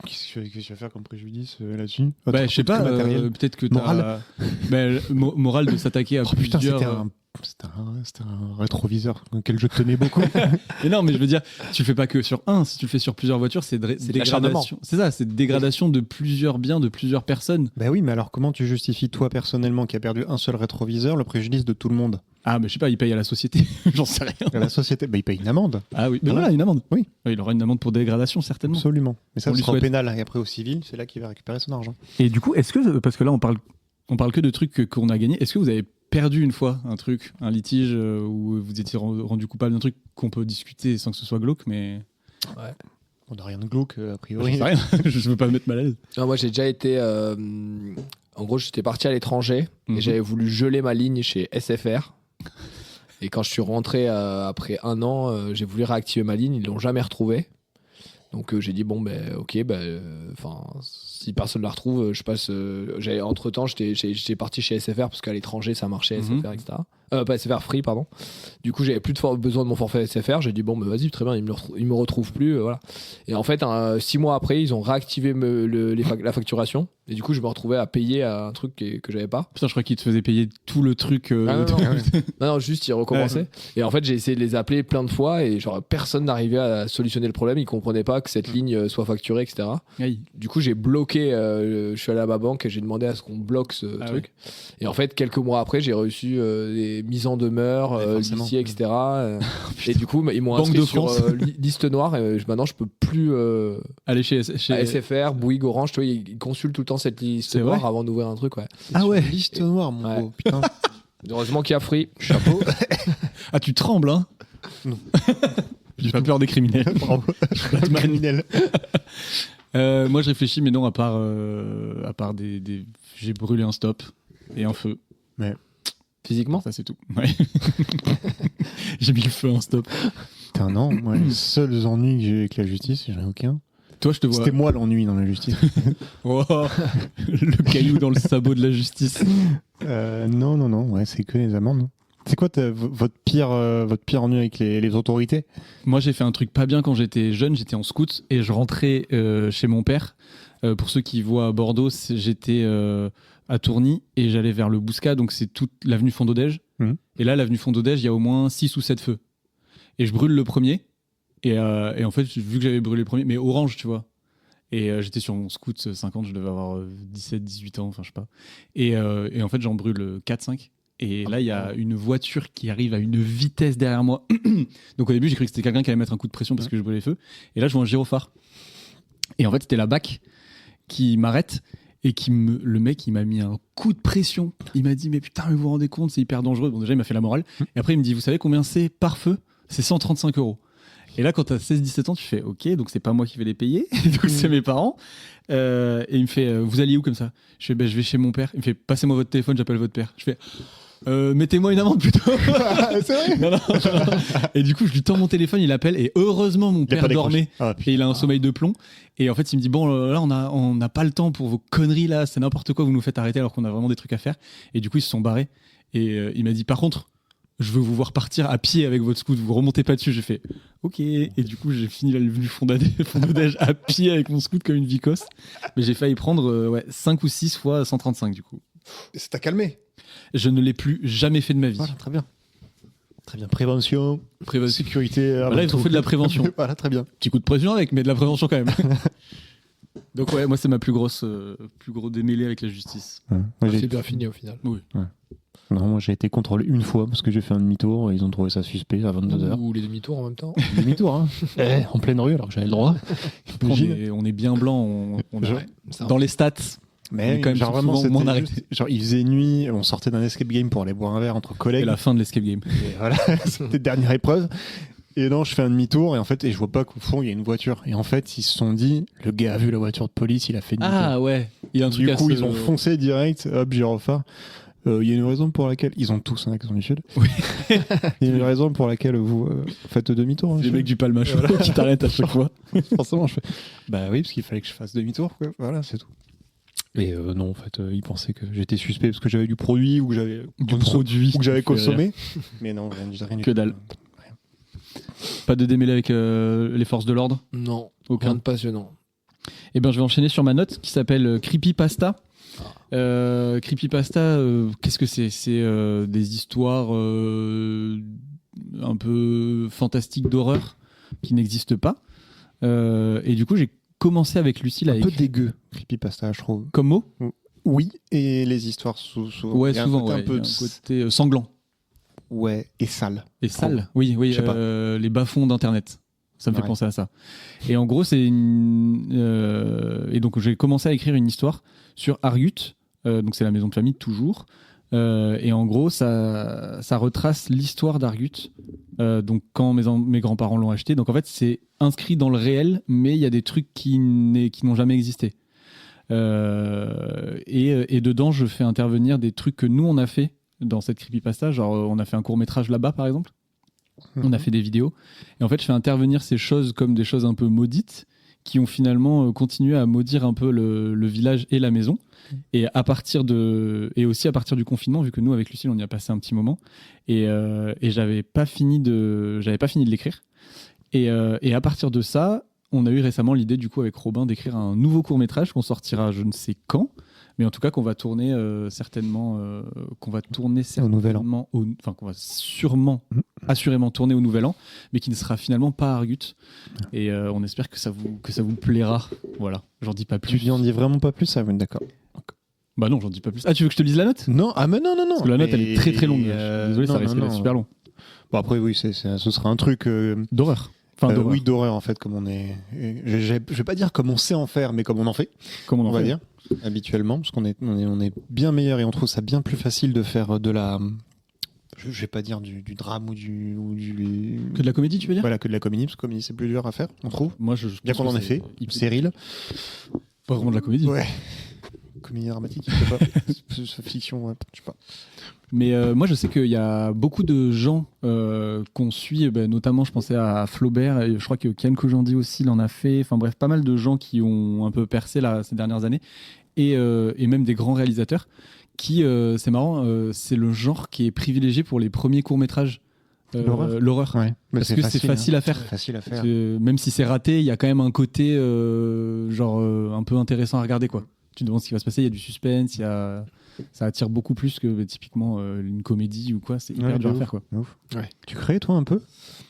Qu'est-ce que tu vas faire comme préjudice là-dessus? Bah, je sais pas, peut-être que t'as... Moral. Moral de s'attaquer à Oh putain, plusieurs... c'était un rétroviseur auquel je tenais beaucoup. Mais non, mais je veux dire, tu le fais pas que sur un, si tu le fais sur plusieurs voitures, c'est C'est l'acharnement. dégradation. C'est ça, c'est dégradation de plusieurs biens, de plusieurs personnes. Bah oui, mais alors comment tu justifies toi personnellement qui a perdu un seul rétroviseur le préjudice de tout le monde? Ah, mais je sais pas, il paye à la société, j'en sais rien. La société, bah il paye une amende. Ah oui, mais Ah voilà, une amende. Oui. Il aura une amende pour dégradation, certainement. Absolument. Mais ça On lui sera au souhaite. pénal et après au civil, c'est là qu'il va récupérer son argent. Et du coup, est-ce que, parce que là, on parle que de trucs qu'on a gagnés, est-ce que vous avez perdu une fois un truc, un litige où vous étiez rendu coupable d'un truc qu'on peut discuter sans que ce soit glauque, mais On n'a rien de glauque a je priori. sais rien, je veux pas me mettre mal à l'aise. Non, moi j'ai déjà été. En gros, j'étais parti à l'étranger Mhm. et j'avais voulu geler ma ligne chez SFR. Et quand je suis rentré après 1 an, j'ai voulu réactiver ma ligne, ils l'ont jamais retrouvée. Donc j'ai dit bon ben ok si personne la retrouve, je passe. Entre temps j'étais parti chez SFR parce qu'à l'étranger ça marchait SFR etc. Pas SFR Free pardon. Du coup j'avais plus besoin de mon forfait SFR. J'ai dit bon ben vas-y très bien ils me retrouvent plus voilà. Et en fait 6 mois après ils ont réactivé la facturation et du coup je me retrouvais à payer à un truc que j'avais pas. Putain, je crois qu'il te faisait payer tout le truc. Non, juste ils recommençaient. Et en fait j'ai essayé de les appeler plein de fois et genre personne n'arrivait à solutionner le problème. Ils comprenaient pas que cette ligne soit facturée etc. Aïe. Du coup, j'ai bloqué. Je suis allé à ma banque et j'ai demandé à ce qu'on bloque ce truc. Et en fait, quelques mois après, j'ai reçu des mises en demeure, forcément. l'huissier, etc. Et du coup, ils m'ont Banque inscrit de sur France. liste noire. Et maintenant, je peux plus. Allez chez À SFR, Bouygues, Orange, tu vois, ils consultent tout le temps cette liste C'est noire vrai avant d'ouvrir un truc. Ouais. Ah ouais. Liste noire, mon Ouais. gros. Putain. Heureusement qu'il y a Free. Chapeau. Ah, tu trembles, hein. Non. J'ai pas peur des criminels. Bravo. Criminel. Moi, je réfléchis, mais non, à part des... J'ai brûlé un stop et un feu. Physiquement. Ça, c'est tout. Ouais. J'ai mis le feu à un stop. Putain, non. Moi, les seuls ennuis que j'ai eu avec la justice, j'en ai aucun. Toi, je te vois. C'était moi l'ennui dans la justice. Oh, le caillou dans le sabot de la justice. Non, ouais, c'est que les amendes. C'est quoi votre pire ennui avec les autorités? Moi, j'ai fait un truc pas bien quand j'étais jeune. J'étais en scout et je rentrais chez mon père. Pour ceux qui voient à Bordeaux, j'étais à Tourny et j'allais vers le Bouscat, donc c'est toute l'avenue Fondodège. Et là, l'avenue Fondodège, il y a au moins 6 ou 7 feux. Et je brûle le premier. Et en fait, vu que j'avais brûlé le premier, mais orange, tu vois. Et j'étais sur mon scout 50, je devais avoir 17, 18 ans, enfin je sais pas. Et en fait, j'en brûle 4-5. Et là, il y a une voiture qui arrive à une vitesse derrière moi. Donc au début, j'ai cru que c'était quelqu'un qui allait mettre un coup de pression parce que je brûlais les feux. Et là, je vois un gyrophare. Et en fait, c'était la BAC qui m'arrête et le mec, il m'a mis un coup de pression. Il m'a dit, mais putain, mais vous vous rendez compte, c'est hyper dangereux. Bon, déjà, il m'a fait la morale. Et après, il me dit, vous savez combien c'est par feu? C'est 135 €. Et là, quand t'as 16-17 ans, tu fais, ok, donc c'est pas moi qui vais les payer, donc c'est mes parents. Et il me fait, vous allez où comme ça? Je fais, je vais chez mon père. Il me fait, passez-moi votre téléphone, j'appelle votre père. Je fais, mettez-moi une amende plutôt. C'est vrai? Non. Et du coup, je lui tends mon téléphone, il appelle, et heureusement, mon père dormait. Et il a un sommeil de plomb. Et en fait, il me dit, bon, là, on n'a pas le temps pour vos conneries, là, c'est n'importe quoi, vous nous faites arrêter alors qu'on a vraiment des trucs à faire. Et du coup, ils se sont barrés. Et il m'a dit, par contre, je veux vous voir partir à pied avec votre scout, vous remontez pas dessus. J'ai fait ok, et du coup j'ai fini l'avenue Fondodège à pied avec mon scout comme une vicose, mais j'ai failli prendre 5 ou 6 fois 135 du coup. Et ça t'a calmé? Je ne l'ai plus jamais fait de ma vie. Voilà, très bien. Prévention, sécurité. Là ils ont fait de la prévention. Voilà, très bien. Petit coup de pression avec, mais de la prévention quand même. Donc ouais, moi c'est ma plus gros démêlé avec la justice. C'est bien fini au final. Oui. Ouais. Non, moi j'ai été contrôlé une fois parce que j'ai fait un demi-tour et ils ont trouvé ça suspect à 22h. Ou les demi-tours en même temps. Demi-tour, hein. En pleine rue alors que j'avais le droit. On est bien blanc, on dans les stats. Mais quand même genre vraiment, souvent moins juste, genre il faisait nuit, on sortait d'un escape game pour aller boire un verre entre collègues. C'est la fin de l'escape game. Et voilà, c'était dernière épreuve. Et non, je fais un demi-tour et en fait, je vois pas qu'au fond il y a une voiture. Et en fait, ils se sont dit, le gars a vu la voiture de police, il a fait demi-tour. Ah ouais. Il y a un truc du coup, ils ont foncé direct. Hop, gyrophare. Il y a une raison pour laquelle ils ont tous un accent du sud. Oui. Il y a une raison pour laquelle vous faites demi-tour. Les mecs du Palmachot qui t'arrêtent à chaque fois. Forcément, je fais. Bah oui, parce qu'il fallait que je fasse demi-tour. Quoi. Voilà, c'est tout. Et non, en fait, ils pensaient que j'étais suspect parce que j'avais du produit ou que j'avais consommé. Mais non, rien du que dalle. Pas de démêlé avec les forces de l'ordre? Non, aucun. Rien de passionnant. Eh bien, je vais enchaîner sur ma note qui s'appelle Creepypasta. Creepypasta, qu'est-ce que c'est? C'est des histoires un peu fantastiques d'horreur qui n'existent pas. Et du coup, j'ai commencé avec Lucille à écrire. Un peu dégueu, Creepypasta, je trouve. Comme mot? Oui, et les histoires souvent. Ouais, souvent, un peu côté sanglant. Ouais, et sale. Et sale, oui, les bas-fonds d'Internet. Ça me fait penser à ça. Et en gros, et donc j'ai commencé à écrire une histoire sur Argut. Donc c'est la maison de famille toujours. Et en gros, ça retrace l'histoire d'Argut. Donc quand mes grands-parents l'ont acheté. Donc en fait, c'est inscrit dans le réel, mais il y a des trucs qui n'ont jamais existé. Et dedans, je fais intervenir des trucs que nous on a fait dans cette creepypasta. Genre, on a fait un court-métrage là-bas, par exemple. On a fait des vidéos. Et en fait, je fais intervenir ces choses comme des choses un peu maudites qui ont finalement continué à maudire un peu le village et la maison. Et aussi à partir du confinement, vu que nous, avec Lucille, on y a passé un petit moment. Et j'avais pas fini de l'écrire. Et à partir de ça, on a eu récemment l'idée, du coup, avec Robin, d'écrire un nouveau court-métrage qu'on sortira je ne sais quand. Mais en tout cas, qu'on va tourner certainement au Nouvel An. Qu'on va assurément tourner au Nouvel An, mais qui ne sera finalement pas Argut. Et on espère que ça vous plaira. Voilà, j'en dis pas plus. Tu n'en dis vraiment pas plus, ça, d'accord. Bah non, j'en dis pas plus. Ah, tu veux que je te lise la note? Non, mais non. Parce que la note, elle est très très longue. Désolé, ça risque d'être super long. Bon, après, oui, ce sera un truc... d'horreur. Oui, d'horreur, en fait, comme on est... Je vais pas dire comme on sait en faire, mais comme on en fait. Comme on va dire. Habituellement, parce qu'on est bien meilleur et on trouve ça bien plus facile de faire de la... Je vais pas dire du drame ou du... Que de la comédie, tu veux dire? Voilà, que de la comédie, parce que comédie, c'est plus dur à faire, on trouve. Moi, bien qu'on en ait fait. Cyril. Pas vraiment de la comédie. Ouais. comédie dramatique, je sais pas. Fiction, ouais, je sais pas. Mais moi, je sais qu'il y a beaucoup de gens qu'on suit, notamment, je pensais à Flaubert, et je crois que Ken Kojandi aussi l'en a fait. Enfin bref, pas mal de gens qui ont un peu percé là, ces dernières années, et même des grands réalisateurs qui, c'est marrant, c'est le genre qui est privilégié pour les premiers courts-métrages. L'horreur. Ouais. Parce que c'est facile à faire. Facile à faire. Même si c'est raté, il y a quand même un côté un peu intéressant à regarder, quoi. Tu te demandes ce qui va se passer, il y a du suspense, ça attire beaucoup plus que typiquement une comédie ou quoi, c'est hyper dur à faire, quoi. Ouf. Ouais. Tu crées toi un peu?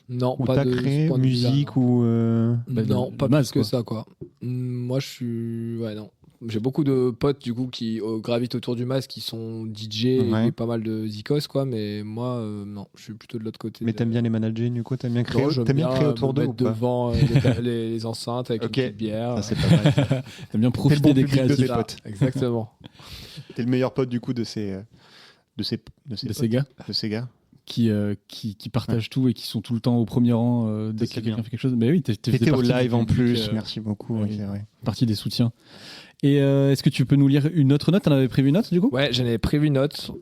Non, Ou pas t'as de créé ce point de vue-là, musique non. ou Non, pas base, plus que quoi. ça, quoi. Moi, je suis. Ouais, non. J'ai beaucoup de potes, du coup, qui gravitent autour du masque, qui sont DJ Ouais. et pas mal de zikos, quoi. Mais moi, non, je suis plutôt de l'autre côté. mais t'aimes bien les managers, du coup, t'aimes bien créer, Non, j'aime t'aimes bien créer autour me d'eux ou mettre pas? devant les enceintes avec Ok. une petite bière. Ça, c'est pas mal. T'aimes bien T'es le profiter bon des public de créatifs tes potes. Exactement. T'es le meilleur pote du coup de ces de ces potes, gars de ces gars. qui partagent tout et qui sont tout le temps au premier rang dès c'est que quelqu'un bien. fait quelque chose. Mais oui, T'étais au partie du live en public, plus, merci beaucoup. ouais. Oui, c'est vrai. partie des soutiens. Et est-ce que tu peux nous lire une autre note? T'en avais prévu une note, du coup? Ouais, j'en ai prévu une autre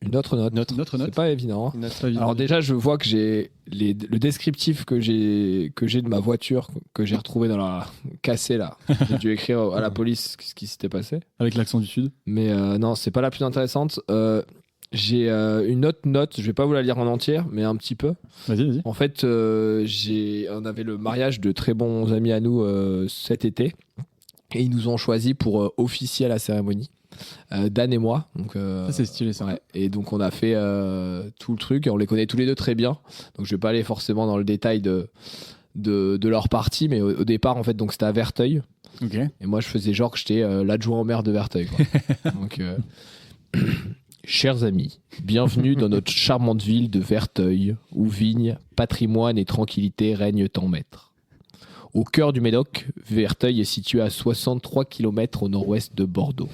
note. Notre C'est pas évident. Une note. Pas évident. Alors déjà, je vois que j'ai le descriptif que j'ai de ma voiture que j'ai retrouvé dans la cassée là. J'ai dû écrire à la police ce qui s'était passé. Avec l'accent du Sud. Mais non, c'est pas la plus intéressante. J'ai une autre note. Je vais pas vous la lire en entière, mais un petit peu. Vas-y. En fait, on avait le mariage de très bons amis à nous cet été, et ils nous ont choisis pour officier à la cérémonie. Dan et moi. Donc, Ça, c'est stylé, ça. ouais. Et donc on a fait tout le truc, et on les connaît tous les deux très bien. Donc je vais pas aller forcément dans le détail de leur partie, mais au départ en fait, donc c'était à Verteuil. Ok. Et moi je faisais genre que j'étais l'adjoint au maire de Verteuil, quoi. Donc chers amis, bienvenue dans notre charmante ville de Verteuil, où vignes, patrimoine et tranquillité règnent en maître. Au cœur du Médoc, Verteuil est situé à 63 km au nord-ouest de Bordeaux.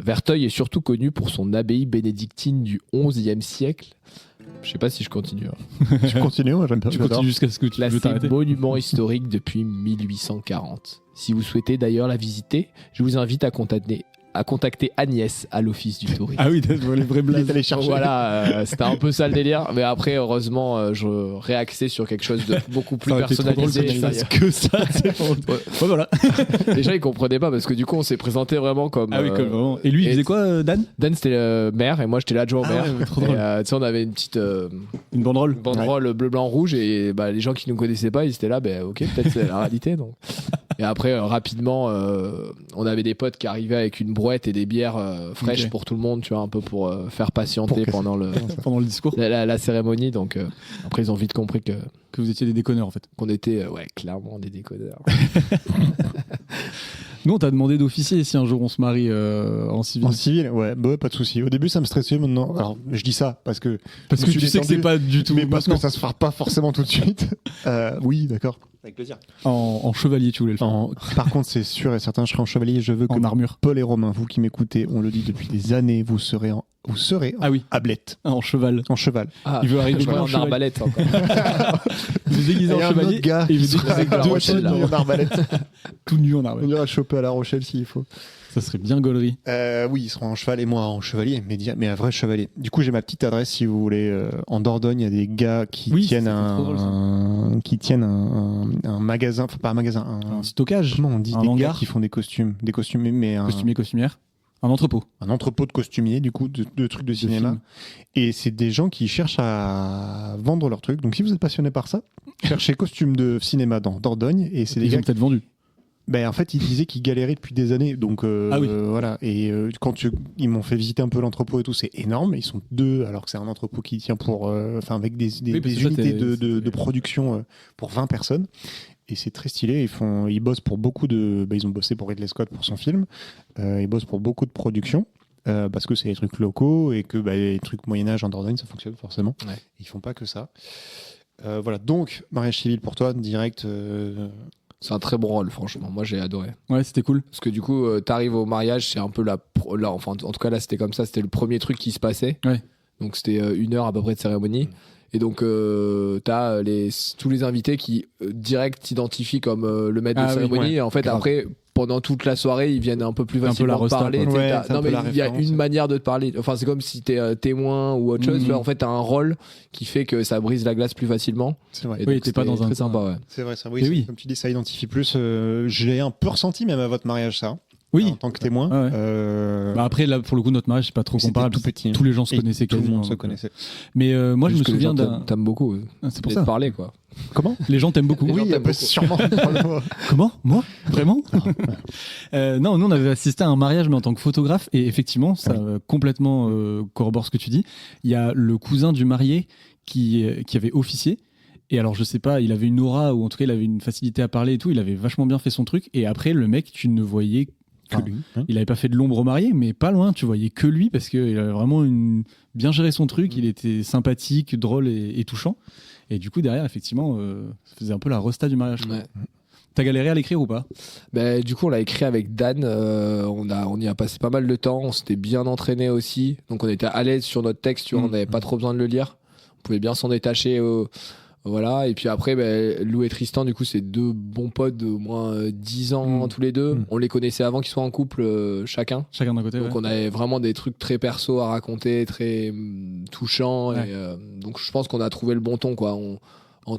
Verteuil est surtout connu pour son abbaye bénédictine du XIe siècle. Je sais pas si je continue. Tu continues, moi j'aime bien. Tu j'adore. continues jusqu'à ce que tu veux Classé t'arrêter. monument historique depuis 1840. Si vous souhaitez d'ailleurs la visiter, je vous invite à contacter Agnès à l'office du tourisme. Ah oui, les vrais Il est blazes. allé chercher. Voilà, c'était un peu ça le délire. Mais après, heureusement, je réaxais sur quelque chose de beaucoup plus Ça aurait été trop drôle personnalisé. que tu fasses que ça. c'est bon. Ouais, voilà. Les gens, ils comprenaient pas parce que du coup, on s'est présenté vraiment comme. Ah oui, comme vraiment. Et lui, il faisait quoi, Dan? Dan, c'était le maire et moi, j'étais l'adjoint au Ah maire. ouais, mais trop Et, drôle. tu sais, on avait une petite Une banderole. banderole bleu, blanc, rouge et les gens qui nous connaissaient pas, ils étaient là, ok, peut-être c'est la réalité. Donc. Et après, rapidement, on avait des potes qui arrivaient avec une brouette et des bières fraîches Ok. pour tout le monde, tu vois, un peu pour faire patienter Pour que pendant Pendant le discours. la cérémonie. Donc après, ils ont vite compris Que vous étiez des déconneurs, en fait. qu'on était clairement des décodeurs. Nous, on t'a demandé d'officier si un jour on se marie en civil. En civil, ouais, bah, pas de souci. Au début, ça me stressait. Maintenant, alors je dis ça parce que Parce je que me tu suis sais que c'est détendu, pas du tout. mais parce que maintenant. ça se fera pas forcément tout de suite. Oui, d'accord. Avec plaisir. En chevalier, tu voulais le faire. Par contre, c'est sûr et certain, je serai en chevalier. Je veux que En armure. Paul et Romain, vous qui m'écoutez, on le dit depuis des années, vous serez Ah oui, ablette, en cheval. en cheval. Ah, Il veut arriver je vois en en chevalier. arbalète encore. Il est déguisé Il en y a un chevalier. autre gars et il qui veut sera avec à La deux Rochelle, chevaux en arbalète. tout nu en On arbalète. ira le choper à La Rochelle s'il faut. Ça serait bien gaulerie. Oui, ils seront en cheval et moi en chevalier, mais un vrai chevalier. Du coup, j'ai ma petite adresse si vous voulez. En Dordogne, il y a des gars qui Oui, tiennent ça, c'est trop drôle, ça. un magasin, enfin pas un magasin, Un stockage. comment on dit, un des gars hangar. qui font des costumes, mais Costumier, costumière. Un entrepôt. un entrepôt de costumiers, du coup, de trucs de cinéma. films. Et c'est des gens qui cherchent à vendre leurs trucs. Donc si vous êtes passionné par ça, cherchez costumes de cinéma dans Dordogne. Et c'est des Ils gars ont peut-être vendu. Ben, en fait, ils disaient qu'ils galéraient depuis des années. Donc, Ah oui. voilà. Et quand ils m'ont fait visiter un peu l'entrepôt et tout, c'est énorme. Ils sont deux, alors que c'est un entrepôt qui tient pour. Enfin, avec des Oui, parce que ça, unités t'es- de production pour 20 personnes. Et c'est très stylé. Ils bossent pour beaucoup de. Ils ont bossé pour Ridley Scott pour son film. Ils bossent pour beaucoup de productions. Parce que c'est des trucs locaux et que les trucs Moyen-Âge en Dordogne, ça fonctionne forcément. Ouais. Ils font pas que ça. Voilà. Donc, mariage civil pour toi, direct. C'est un très bon rôle, franchement. Moi, j'ai adoré. Ouais, c'était cool. Parce que du coup, t'arrives au mariage, c'est un peu enfin, en tout cas, là, c'était comme ça. C'était le premier truc qui se passait. Ouais. Donc, c'était 1 heure à peu près de cérémonie. Et donc, t'as tous les invités qui direct t'identifient comme le maître Ah de oui, cérémonie. ouais. Et en fait, Grave. après, pendant toute la soirée, ils viennent un peu plus Un peu la facilement rosta, parler. quoi. tu sais, Ouais, t'as- c'est un non, peu mais la il y a référence, une ouais. manière de te parler. Enfin, c'est comme si t'es témoin ou autre chose. Tu vois, en fait, t'as un rôle qui fait que ça brise la glace plus facilement. C'est vrai. Et Oui, donc, t'es pas c'était dans un très sympa, ouais. C'est vrai, ça. Et oui. Comme tu dis, ça identifie plus. Je l'ai un peu ressenti même à votre mariage, ça. Oui. En tant que témoin. Ouais, ouais. Bah après, là, pour le coup, notre mariage, c'est pas trop c'était comparable. tout petit, hein. Tous les gens se Et connaissaient tout le quasiment. monde se donc, connaissait. Mais moi, je me Juste que les souviens gens d'un. t'aiment beaucoup. Ah, c'est pour Laisse ça. parler, quoi. Comment Les gens t'aiment beaucoup. Les gens Oui, t'aiment bah, beaucoup. sûrement. Comment? Moi? Vraiment? Non, nous on avait assisté à un mariage mais en tant que photographe et effectivement ça complètement corrobore ce que tu dis. Il y a le cousin du marié qui avait officié et alors je sais pas, il avait une aura ou en tout cas il avait une facilité à parler et tout, il avait vachement bien fait son truc et après le mec tu ne voyais Que lui. hein. il avait pas fait de l'ombre au marié mais pas loin, tu voyais que lui parce qu'il avait vraiment bien géré son truc, il était sympathique, drôle et touchant et du coup derrière effectivement ça faisait un peu la rosta du mariage. quoi. Ouais. T'as galéré à l'écrire ou pas? Ben, du coup, on l'a écrit avec Dan. On y a passé pas mal de temps. On s'était bien entraîné aussi. Donc, on était à l'aise sur notre texte. Tu vois, on n'avait pas trop besoin de le lire. On pouvait bien s'en détacher. Voilà. Et puis après, ben, Lou et Tristan, du coup, c'est deux bons potes d'au moins 10 ans tous les deux. On les connaissait avant qu'ils soient en couple chacun. Chacun d'un côté. Donc, ouais. on avait vraiment des trucs très perso à raconter, très touchants. Ouais. Et, donc, je pense qu'on a trouvé le bon ton, quoi.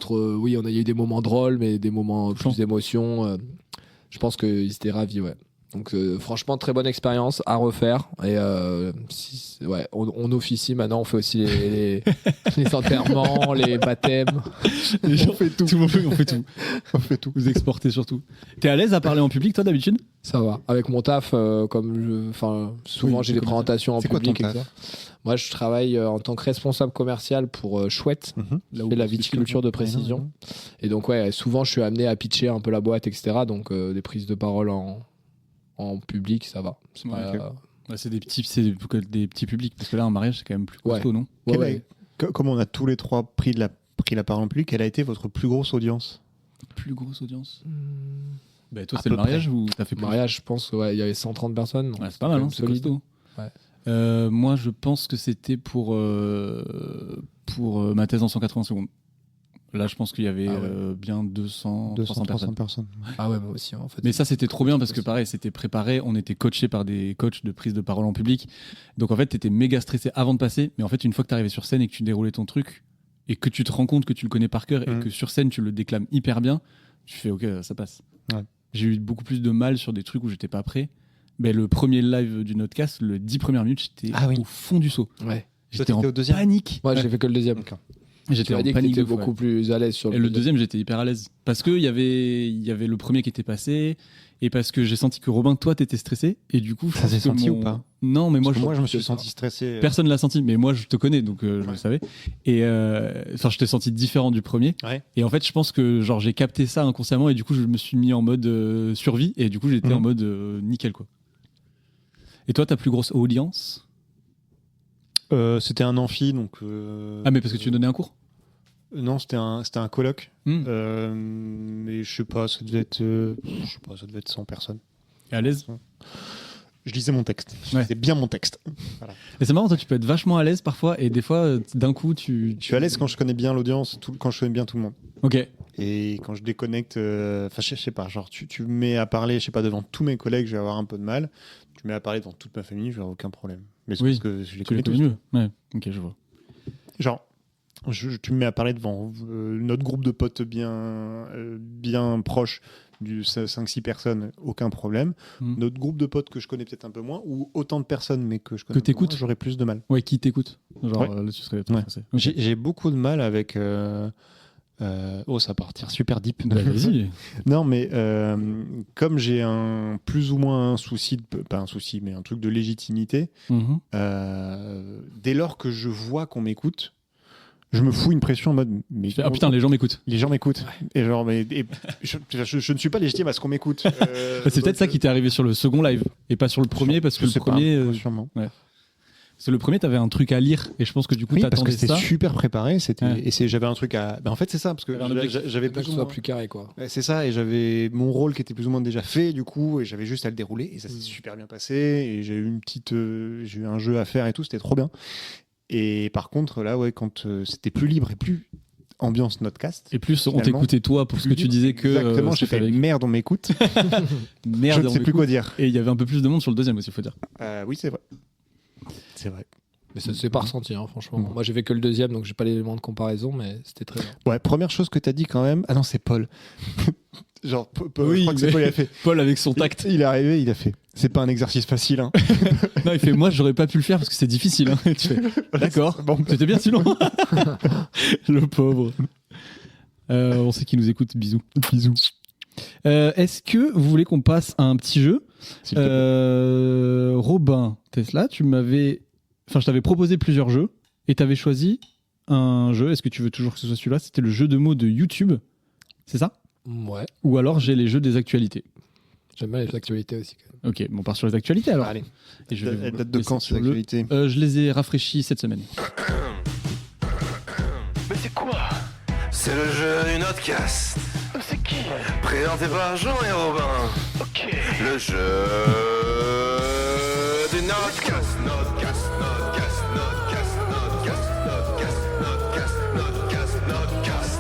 Oui, on a eu des moments drôles, mais des moments plus d'émotion. Je pense qu'ils étaient ravis, ouais. Donc, franchement, très bonne expérience à refaire. Et ouais, on officie maintenant, on fait aussi les enterrements, les baptêmes. Les gens fait tout. On fait tout. On fait tout. Vous exportez surtout. T'es à l'aise à parler en public, toi, d'habitude? Ça va. Avec mon taf, souvent Oui, j'ai c'est des comme présentations en C'est quoi public. ton et taf ça. Moi, je travaille en tant que responsable commercial pour Chouette, Là je fais la viticulture de précision. Et donc, ouais, souvent, je suis amené à pitcher un peu la boîte, etc. Donc, des prises de parole en public, ça va. C'est Ouais, pas- Ouais, c'est des petits publics. Parce que là, un mariage, c'est quand même plus costaud, non? Ouais, Quelle ouais. Comme on a tous les trois pris la parole en public, quelle a été votre plus grosse audience? Plus grosse audience. Bah, toi, À c'est le peu mariage ou t'as fait plus? Mariage, je pense qu'il y avait 130 personnes. donc Ouais, c'est pas mal, hein, c'est solide. costaud. Ouais. Moi, je pense que c'était pour ma thèse en 180 secondes. Là, je pense qu'il y avait bien 200 300 personnes. personnes. Ah ouais, moi aussi, en fait. Mais ça, c'était trop bien parce que pareil, c'était préparé. On était coaché par des coachs de prise de parole en public. Donc en fait, t'étais méga stressé avant de passer. Mais en fait, une fois que t'arrivais sur scène et que tu déroulais ton truc et que tu te rends compte que tu le connais par cœur et que sur scène, tu le déclames hyper bien, tu fais OK, ça passe. Ouais. J'ai eu beaucoup plus de mal sur des trucs où j'étais pas prêt. Mais le premier live du Notcast, le 10 premières minutes, j'étais au fond du seau. Ouais. J'étais en t'étais au deuxième panique. Moi, j'ai fait que le deuxième. Tu J'étais m'as en dit que panique. t'étais de fou, beaucoup ouais. plus à l'aise sur Et le deuxième, j'étais hyper à l'aise. Parce qu'il y avait le premier qui était passé, et parce que j'ai senti que Robin, toi, t'étais stressé, et du coup... je Ça pense s'est que senti ou pas? Non, mais moi, Moi, je me suis senti stressé. Personne l'a senti, mais moi, je te connais, donc je le savais. Et enfin, je t'ai senti différent du premier. Ouais. Et en fait, je pense que genre j'ai capté ça inconsciemment, et du coup, je me suis mis en mode survie, et du coup, j'étais en mode nickel, quoi. Et toi, ta plus grosse audience? C'était un amphi, donc. Ah, mais parce que tu donnais un cours? Non, c'était un colloque. Hmm. Mais je sais pas, ça devait être 100 personnes. Et à l'aise? Je lisais mon texte. Je Ouais. lisais bien mon texte. Et c'est marrant, toi, tu peux être vachement à l'aise parfois, et des fois, d'un coup, Je suis à l'aise quand je connais bien l'audience, quand je connais bien tout le monde. Ok. Et quand je déconnecte, enfin, je sais pas, genre, tu me mets à parler, je sais pas, devant tous mes collègues, je vais avoir un peu de mal. Tu me mets à parler devant toute ma famille, je vais avoir aucun problème. Mais c'est Oui. parce que je les Tu les connais tous. connais mieux. Ouais, ok, je vois. Genre, tu me mets à parler devant notre groupe de potes bien proche, du 5-6 personnes, aucun problème. Notre groupe de potes que je connais peut-être un peu moins, ou autant de personnes, mais que je connais Que t'écoutes. moins, j'aurais plus de mal. Ouais, qui t'écoute? Genre, Ouais. là, tu serais Ouais. français. Ok. J'ai beaucoup de mal avec... oh, ça va partir super deep. Bah, vas-y. Non, mais comme j'ai plus ou moins un souci, pas un souci, mais un truc de légitimité, Mhm. dès lors que je vois qu'on m'écoute, je me fous une pression en mode mais Ah putain, les gens m'écoutent. les gens m'écoutent et genre je ne suis pas légitime à ce qu'on m'écoute. Bah, c'est peut-être ça qui t'est arrivé sur le second live et pas sur le premier parce que le premier, sûrement. c'est le premier, t'avais un truc à lire et je pense que du coup Oui, parce que t'attendais c'était ça. super préparé, Ouais. et j'avais un truc à. En fait, c'est ça, parce que T'avais un objectif. j'avais Pas plus que ou ce soit moins. plus carré, quoi. Ouais, c'est ça, et j'avais mon rôle qui était plus ou moins déjà fait, du coup, et j'avais juste à le dérouler, et ça s'est super bien passé, et j'ai eu j'ai eu un jeu à faire et tout, c'était trop bien. Et par contre, là, ouais, quand c'était plus libre et plus ambiance Notcast. Et plus, on Finalement. t'écoutait toi pour ce que tu disais que. Exactement, j'ai c'était fait avec- merde, on m'écoute. Merde, Je ne on sais plus m'écoute. quoi dire. Et il y avait un peu plus de monde sur le deuxième aussi, il faut dire. Oui, c'est vrai. C'est vrai. Mais ça s'est pas ressenti, hein, franchement. Moi, j'ai fait que le deuxième, donc j'ai pas l'élément de comparaison, mais c'était très bien. Ouais, première chose que t'as dit quand même. Ah non, c'est Paul. Genre, Oui, je crois que c'est mais- Paul, il a fait. Paul avec son tact. Il est arrivé, il a fait. C'est pas un exercice facile, hein. Non, il fait moi, j'aurais pas pu le faire parce que c'est difficile. Hein. Et tu fais d'accord. Bon, C'était bien si long. Le pauvre. On sait qu'il nous écoute. Bisous. Bisous. Est-ce que vous voulez qu'on passe à un petit jeu s'il te plaît. Robin, Tesla, je t'avais proposé plusieurs jeux et t'avais choisi un jeu. Est-ce que tu veux toujours que ce soit celui-là? C'était le jeu de mots de YouTube. C'est ça? Ouais, Ou alors j'ai les jeux des actualités. j'aime bien les actualités aussi. Quand même. Ok, bon, on part sur les actualités alors. Allez. Et je vais Elle vous date de laisser quand, sur ces le- actualités Je les ai rafraîchis cette semaine. Mais c'est quoi? C'est le jeu du Notcast. C'est qui? Présenté par Jean et Robin. Ok. Le jeu du Notcast. Notcast, Notcast, Notcast, Notcast, Notcast, Notcast, Notcast, Notcast.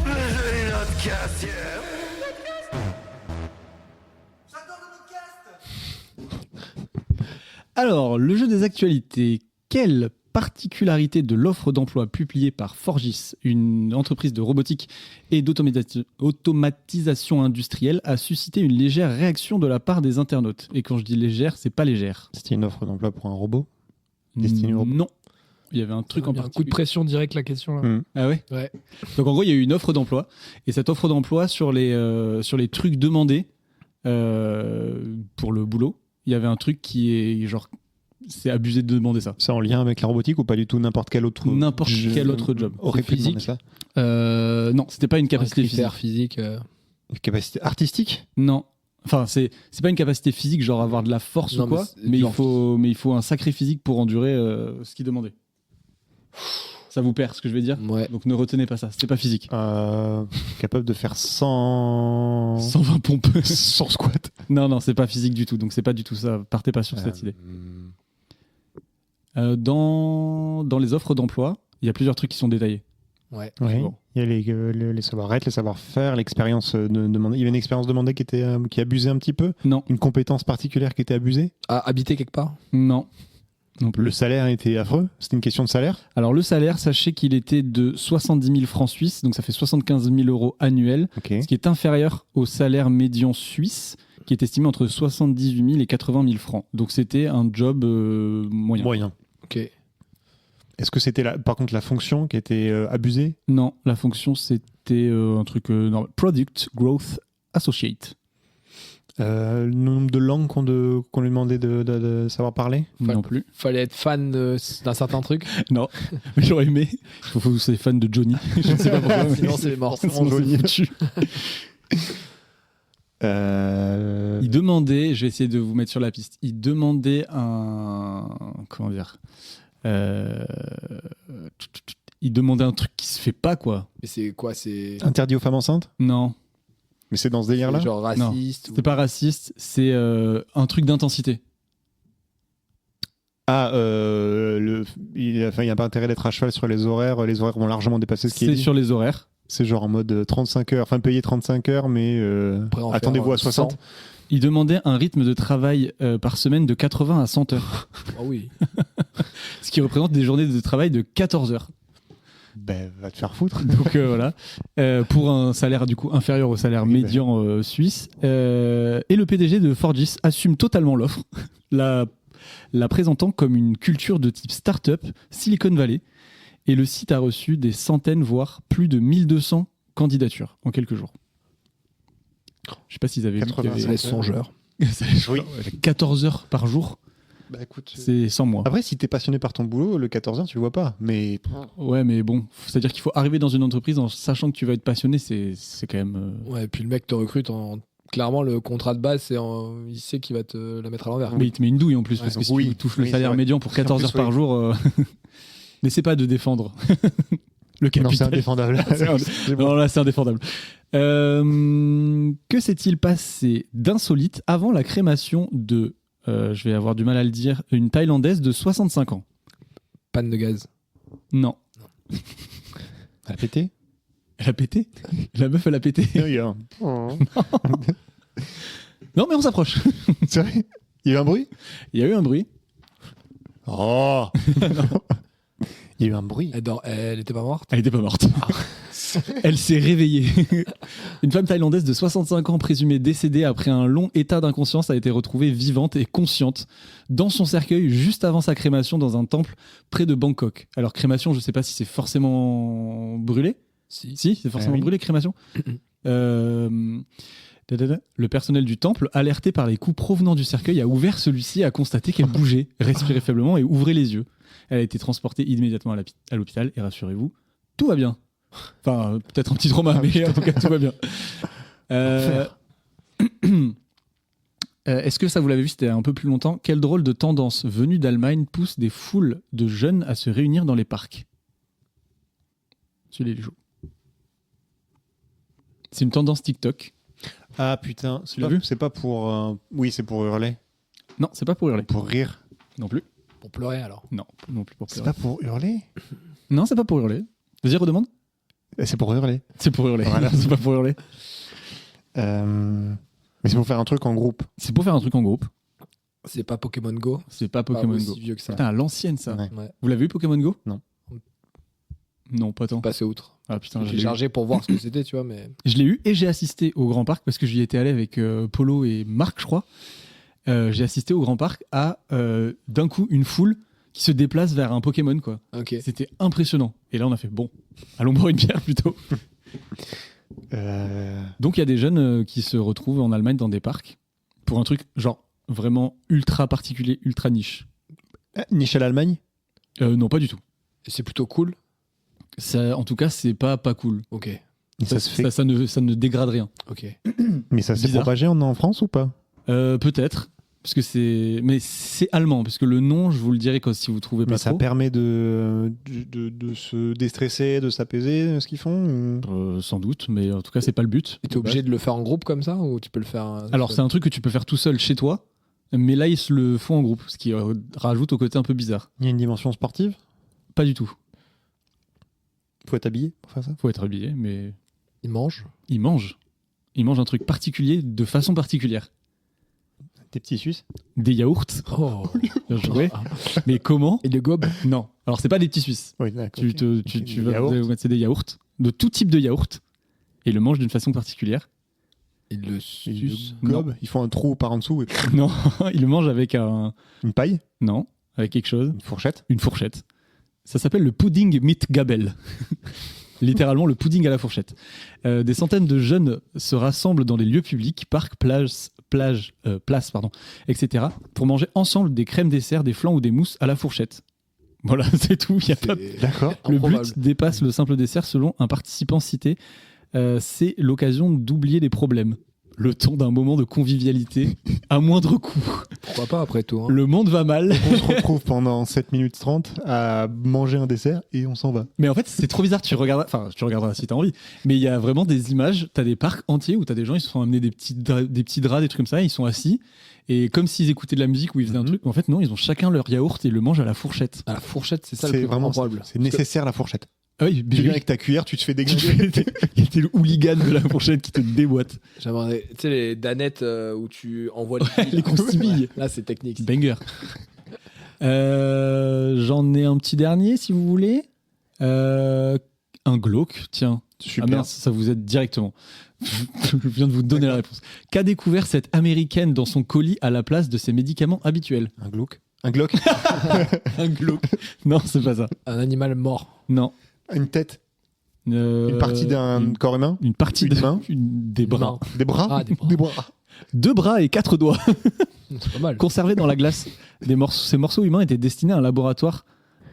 Le jeu du Notcast, yeah. Alors, le jeu des actualités. Quelle particularité de l'offre d'emploi publiée par Forgis, une entreprise de robotique et d'automatisation industrielle, a suscité une légère réaction de la part des internautes? Et quand je dis légère, c'est pas légère. C'était une offre d'emploi pour un robot Destiné au robot. Non. Il y avait un truc en Il y a un coup de particulier. pression direct, la question. Là. Ah ouais. Ouais. Donc en gros, il y a eu une offre d'emploi. Et cette offre d'emploi, sur les trucs demandés pour le boulot, il y avait un truc qui est genre... C'est abusé de demander ça. C'est en lien avec la robotique ou pas du tout? N'importe quel autre N'importe quel autre job. aurait C'est pu demander physique. ça. Non, c'était pas une capacité Un physique. critère physique. Une capacité artistique? Non. Enfin, c'est pas une capacité physique, genre avoir de la force Non, ou quoi, mais mais genre- il faut un sacré physique pour endurer ce qu'il demandait. Ça vous perd ce que je vais dire? Ouais. Donc ne retenez pas ça, c'était pas physique. Capable de faire 100... 120 pompes. 100 squats. Non, c'est pas physique du tout, donc c'est pas du tout ça. Partez pas sur cette idée. Dans les offres d'emploi, il y a plusieurs trucs qui sont détaillés. Ouais. Oui. Bon. Il y a les savoir-être, les savoir-faire, l'expérience demandée. Il y avait une expérience demandée qui abusait un petit peu? Non, Une compétence particulière qui était abusée? Habiter quelque part? non plus. Le salaire était affreux? C'était une question de salaire? Alors le salaire, sachez qu'il était de 70 000 francs suisses, donc ça fait 75 000 euros annuels, Ok. ce qui est inférieur au salaire médian suisse, qui est estimé entre 78 000 et 80 000 francs. Donc c'était un job moyen. Moyen. Ok. Est-ce que c'était par contre la fonction qui était abusée? Non, la fonction c'était un truc normal. Product Growth Associate. Le nombre de langues qu'on lui demandait de savoir parler? Non plus. Fallait être fan d'un certain truc. Non, mais j'aurais aimé. Il faut que vous soyez fan de Johnny. Je ne sais pas pourquoi. mais- Sinon, c'est mort. Sinon, c'est foutu. Il demandait, je vais essayer de vous mettre sur la piste, il demandait comment dire, il demandait un truc qui se fait pas, quoi. Mais c'est quoi? C'est Interdit aux femmes enceintes? Non, Mais c'est dans ce délire-là? genre raciste? c'est pas raciste, c'est un truc d'intensité. Ah, il n'y a pas intérêt d'être à cheval sur les horaires. Les horaires vont largement dépasser ce qui est C'est dit. sur les horaires. C'est genre en mode 35 heures, enfin payer 35 heures, mais Après, en attendez-vous faire, à 60. 100. Il demandait un rythme de travail par semaine de 80 à 100 heures, Ah oui. ce qui représente des journées de travail de 14 heures. Ben, va te faire foutre. Donc voilà, pour un salaire du coup inférieur au salaire médian suisse. Et le PDG de Forgis assume totalement l'offre, la présentant comme une culture de type start-up Silicon Valley. Et le site a reçu des centaines, voire plus de 1200 candidatures en quelques jours. Je sais pas s'ils avaient vu qu'il y 80, avait... Ça laisse songeur. Oui. 14 heures par jour, Bah écoute. c'est 100 mois. Après, si t'es passionné par ton boulot, le 14 heures, tu le vois pas. Mais Ouais, mais bon, c'est-à-dire qu'il faut arriver dans une entreprise en sachant que tu vas être passionné, c'est quand même... Ouais, et puis le mec te recrute clairement, le contrat de base, il sait qu'il va te la mettre à l'envers. Mais il te met une douille en plus, Ouais, parce que si oui, tu touches le oui, salaire c'est vrai. médian pour 14 En plus, heures par oui. jour, n'essaie pas de défendre le non, c'est capital. indéfendable. C'est bon. Non, là, c'est indéfendable. Que s'est-il passé d'insolite avant la crémation de, je vais avoir du mal à le dire, une Thaïlandaise de 65 ans? Panne de gaz. Non. Elle a pété. Elle a pété. La meuf, elle a pété. Non, mais on s'approche. C'est vrai. Il y a eu un bruit. Il y a eu un bruit. Oh. Il y a eu un bruit. Elle était pas morte. Elle n'était pas morte. Elle s'est réveillée. Une femme thaïlandaise de 65 ans, présumée décédée après un long état d'inconscience, a été retrouvée vivante et consciente dans son cercueil juste avant sa crémation dans un temple près de Bangkok. Alors, crémation, je ne sais pas si c'est forcément brûlé. Si, c'est forcément oui. brûlé, crémation. Le personnel du temple, alerté par les coups provenant du cercueil, a ouvert celui-ci et a constaté qu'elle bougeait, respirait faiblement et ouvrait les yeux. Elle a été transportée immédiatement à l'hôpital et rassurez-vous, tout va bien. Enfin, peut-être un petit trauma, mais en tout cas, tout va bien. Est-ce que ça, vous l'avez vu, c'était un peu plus longtemps. Quelle drôle de tendance venue d'Allemagne pousse des foules de jeunes à se réunir dans les parcs. Celui-là, il est chaud. C'est une tendance TikTok. Ah putain, Tu l'as vu ? c'est pas pour. Oui, c'est pour hurler. Non, c'est pas pour hurler. Pour rire. Non plus. Pour pleurer alors. Non, non plus pour C'est pleurer. pas pour hurler. Non, c'est pas pour hurler. Vas-y, redemande. C'est pour hurler. C'est pour hurler. Voilà. C'est pas pour hurler. Mais c'est pour faire un truc en groupe. C'est pour faire un truc en groupe. C'est pas Pokémon Go. C'est pas Pokémon Pas Go. aussi vieux que ça. Putain, à l'ancienne, ça. Ouais. Ouais. Vous l'avez vu, Pokémon Go ? Non. Non, pas tant. Passé outre. Ah putain, je J'ai l'ai eu. chargé pour voir ce que c'était, tu vois, mais. Je l'ai eu et j'ai assisté au Grand Parc parce que j'y étais allé avec Polo et Marc, je crois. J'ai assisté au Grand Parc à d'un coup une foule qui se déplace vers un Pokémon, quoi. Ok. C'était impressionnant. Et là, on a fait bon, allons boire une bière plutôt. Donc il y a des jeunes qui se retrouvent en Allemagne dans des parcs pour un truc genre vraiment ultra particulier, ultra niche. Niche à l'Allemagne. Non, pas du tout. Et c'est plutôt cool. Ça, en tout cas, c'est pas cool. Ok. Et ça se fait. Ça ne dégrade rien. Ok. Mais ça s'est Bizarre. propagé en France ou pas? Peut-être. Parce que mais c'est allemand, parce que le nom, je vous le dirai quand si vous trouvez pas Mais ça trop. permet de se déstresser, de s'apaiser, ce qu'ils font Sans doute, mais en tout cas, c'est pas le but. Et t'es obligé de le faire en groupe comme ça ou tu peux le faire. Alors, c'est un truc que tu peux faire tout seul chez toi, mais là, ils se le font en groupe, ce qui rajoute au côté un peu bizarre. Il y a une dimension sportive? Pas du tout. Faut être habillé pour faire ça? Faut être habillé, mais Il mange. ils mangent. Ils mangent un truc particulier de façon particulière. Des petits Suisses? Des yaourts. Oh. Bien joué. Mais comment? Et le gobe. Non. Alors, c'est pas des petits Suisses. Oui, d'accord. Tu vas Yaourt. mettre c'est des yaourts, de tout type de yaourts, et ils le mangent d'une façon particulière. Il le Ils suce. gobent, ils font un trou par en dessous et Non, ils le mangent avec un. une paille, Non, avec quelque chose. une fourchette. Une fourchette. Ça s'appelle le pudding mit Gabel. Littéralement le pudding à la fourchette. Des centaines de jeunes se rassemblent dans les lieux publics, parcs, places, etc. pour manger ensemble des crèmes desserts, des flancs ou des mousses à la fourchette. Voilà, c'est tout. Il y a pas... D'accord. Le Improbable. but dépasse le simple dessert selon un participant cité. C'est l'occasion d'oublier les problèmes. Le temps d'un moment de convivialité à moindre coût. Pourquoi pas après tout. Hein. Le monde va mal. On se retrouve pendant 7 minutes 30 à manger un dessert et on s'en va. Mais en fait, c'est trop bizarre. Tu regarderas si t'as envie. Mais il y a vraiment des images. T'as des parcs entiers où t'as des gens, ils se font amener des petits draps, des trucs comme ça. Ils sont assis. Et comme s'ils écoutaient de la musique ou ils faisaient un truc. Mais en fait, non, ils ont chacun leur yaourt et ils le mangent à la fourchette. À la fourchette, c'est ça le C'est plus vraiment improbable. c'est nécessaire la fourchette. Ah oui, Tu viens avec ta cuillère, tu te fais Il déglinguer. était le hooligan de la fourchette qui te déboîte. J'aimerais, tu sais, les danettes où tu envoies Les croustilles. Ouais, là, c'est technique. Banger. J'en ai un petit dernier si vous voulez. Un glauque, tiens. Super. Ah mince, ça vous aide directement. Je viens de vous donner la réponse. Qu'a découvert cette américaine dans son colis à la place de ses médicaments habituels? Un glauque. Un glauque. Un glauque. Non, c'est pas ça. Un animal mort. Non. Une tête. Une partie d'un corps humain. Une partie Une main. des bras. Des bras. Ah, des bras. Des bras. 2 bras et 4 doigts. C'est pas mal. Conservés dans la glace. Ces morceaux humains étaient destinés à un laboratoire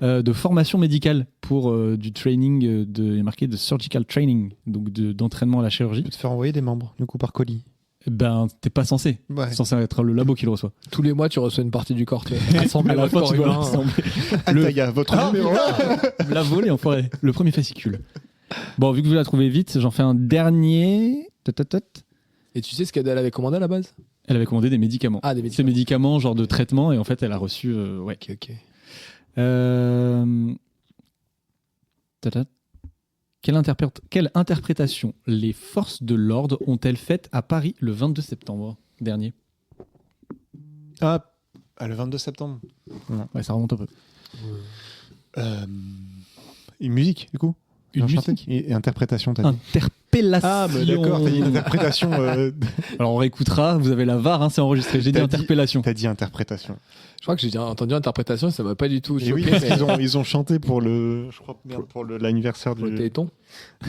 de formation médicale pour du training, il est marqué de surgical training, donc d'entraînement à la chirurgie. Tu peux te faire envoyer des membres, du coup, par colis. Ben, t'es pas censé. Ouais. C'est censé être le labo qui le reçoit. Tous les mois, tu reçois une partie du corps. Tu vois. Assembler À la votre fin, corps tu dois humain. l'assembler. Attends, il y a votre numéro. La volée, enfoiré. Le premier fascicule. Bon, vu que vous la trouvez vite, j'en fais un dernier. Et tu sais ce qu'elle avait commandé à la base? Elle avait commandé des médicaments. Ah, des Ces médicaments. médicaments, genre de traitement, et en fait, elle a reçu. Ouais. Ok. Quelle interprétation les forces de l'ordre ont-elles faite à Paris le 22 septembre dernier? Ah, le 22 septembre. Ouais, ça remonte un peu. Une musique, du coup. Une Ils ont chanté musique. Et interprétation, t'as dit. Interpellation. Ah, bah d'accord, t'as dit une interprétation. Alors on réécoutera, vous avez la VAR, hein, c'est enregistré. J'ai dit T'as dit- interpellation. T'as dit interprétation. Je crois que j'ai entendu interprétation, ça m'a pas du tout Et choqué. oui, parce mais- qu'ils ils ont chanté pour le. Je crois, merde, pour l'anniversaire Pour le du. Téléthon.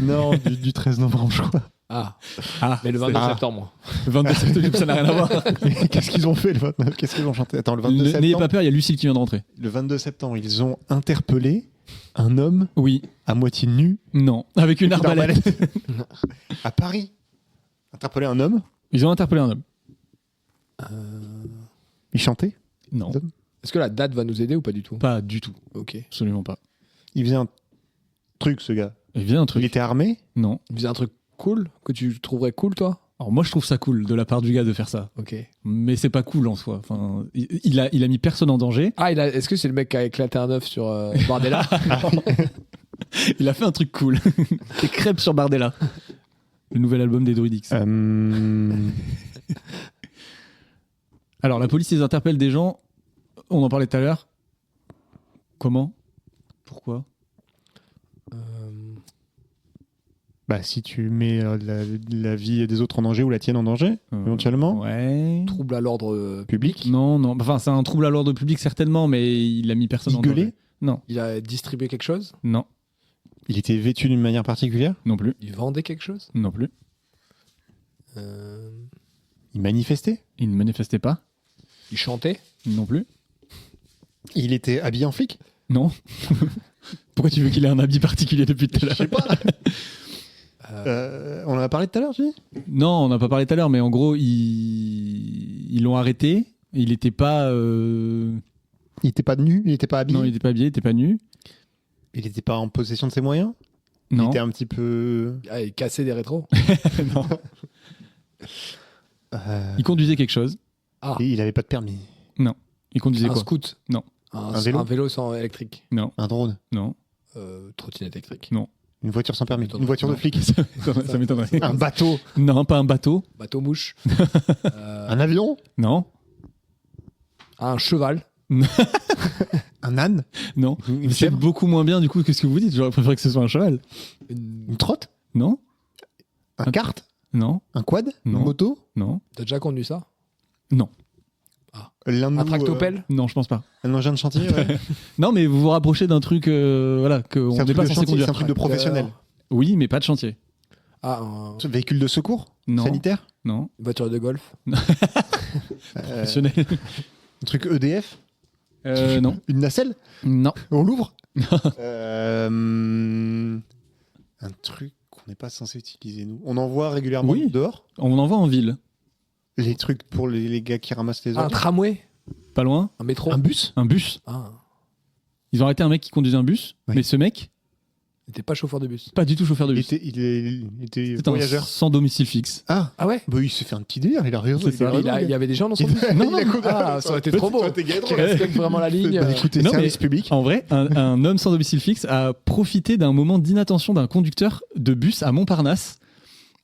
Non, du 13 novembre, je crois. Ah, Ah, mais le 22 Ah. septembre. 22 septembre, ça n'a rien à voir. Qu'est-ce qu'ils ont fait le 29? Qu'est-ce qu'ils ont chanté? Attends, le 22 N'ayez septembre. pas peur, il y a Lucille qui vient de rentrer. Le 22 septembre, ils ont interpellé un homme Oui, à moitié nu non, avec une arbalète. à Paris. Interpellé un homme. Ils ont interpellé un homme. Il chantait. Non, Est-ce que la date va nous aider ou pas du tout? pas du tout, Ok. absolument pas. Il faisait un truc, ce gars. Il vient un Il truc. était armé. Non. Il faisait un truc cool que tu trouverais cool, toi? Alors moi je trouve ça cool de la part du gars de faire ça, Ok. mais c'est pas cool en soi. Enfin, il a mis personne en danger. Ah, est-ce que c'est le mec qui a éclaté un œuf sur Bardella? Il a fait un truc cool. Des crêpes sur Bardella. Le nouvel album des Druidix. Alors la police les interpelle des gens. On en parlait tout à l'heure. Comment? Pourquoi? Bah, si tu mets la vie des autres en danger ou la tienne en danger, éventuellement. Ouais. Trouble à l'ordre Public. Non, non. Enfin, c'est un trouble à l'ordre public certainement, mais il a mis personne Il en gueulait danger. Non, Il a distribué quelque chose? non, Il était vêtu d'une manière particulière. non plus, Il vendait quelque chose? non plus. Il manifestait. Il ne manifestait pas, Il chantait? non plus. Il était habillé en flic. Non. Pourquoi tu veux qu'il ait un habit particulier depuis tout à l'heure? Je sais pas. On en a parlé tout à l'heure, tu dis? Non, on n'a pas parlé tout à l'heure, mais en gros, ils l'ont arrêté. Il n'était pas. Il était pas nu, il était pas habillé. Non, il n'était pas habillé, il n'était pas nu. Il était pas en possession de ses moyens. Il Non. était un petit peu. Ah, il cassait des rétros? Non. euh, Il conduisait quelque chose. Ah, et il avait pas de permis. Il conduisait un quoi? scoot? Non. Un vélo? Un vélo sans électrique? Non, Un drone. non, Trottinette électrique? Une voiture sans permis. Non. Une voiture de Non. flic. ça m'étonnerait. Un bateau. Non, pas un bateau. Bateau mouche? Un avion. Non, Un cheval? Un âne. non. Une C'est chèvre. beaucoup moins bien du coup que ce que vous dites. J'aurais préféré que ce soit un cheval. Une trotte. Non, Un kart. non, Un quad. Non. Une moto. non, T'as déjà conduit ça? non, L'un de Un nous, tractopelle? non, je pense pas. un engin de chantier. Ouais. Non, mais vous vous rapprochez d'un truc, voilà, qu'on C'est un n'est truc pas de censé chantier, conduire. c'est un truc de professionnel. Oui, mais pas de chantier. Ah, une Véhicule de secours. Non, Sanitaire. non, voiture de golf? professionnel. Un truc EDF. Non, Une nacelle. non, On l'ouvre. Un truc qu'on n'est pas censé utiliser nous. On en voit régulièrement Oui. dehors. on en voit en ville. Les trucs pour les gars qui ramassent les Un ordures. tramway? Pas loin, Un métro? Un bus. un bus. Ah, Ils ont arrêté un mec qui conduisait un bus, Oui. mais ce mec, il était pas chauffeur de bus? pas du tout chauffeur de Il bus. était, il était C'est un voyageur. sans domicile fixe. Ah, Ah ouais? bah il s'est fait un petit délire. Il a raison. C'est ça. Il y avait des gens dans son Il- bus? il Non, a non. coupé- Ah, ça aurait été trop beau. Ça aurait été gay, Qui drôle. respecte vraiment la ligne. Bah, écoutez, Non, service mais- public. En vrai, un homme sans domicile fixe a profité d'un moment d'inattention d'un conducteur de bus à Montparnasse,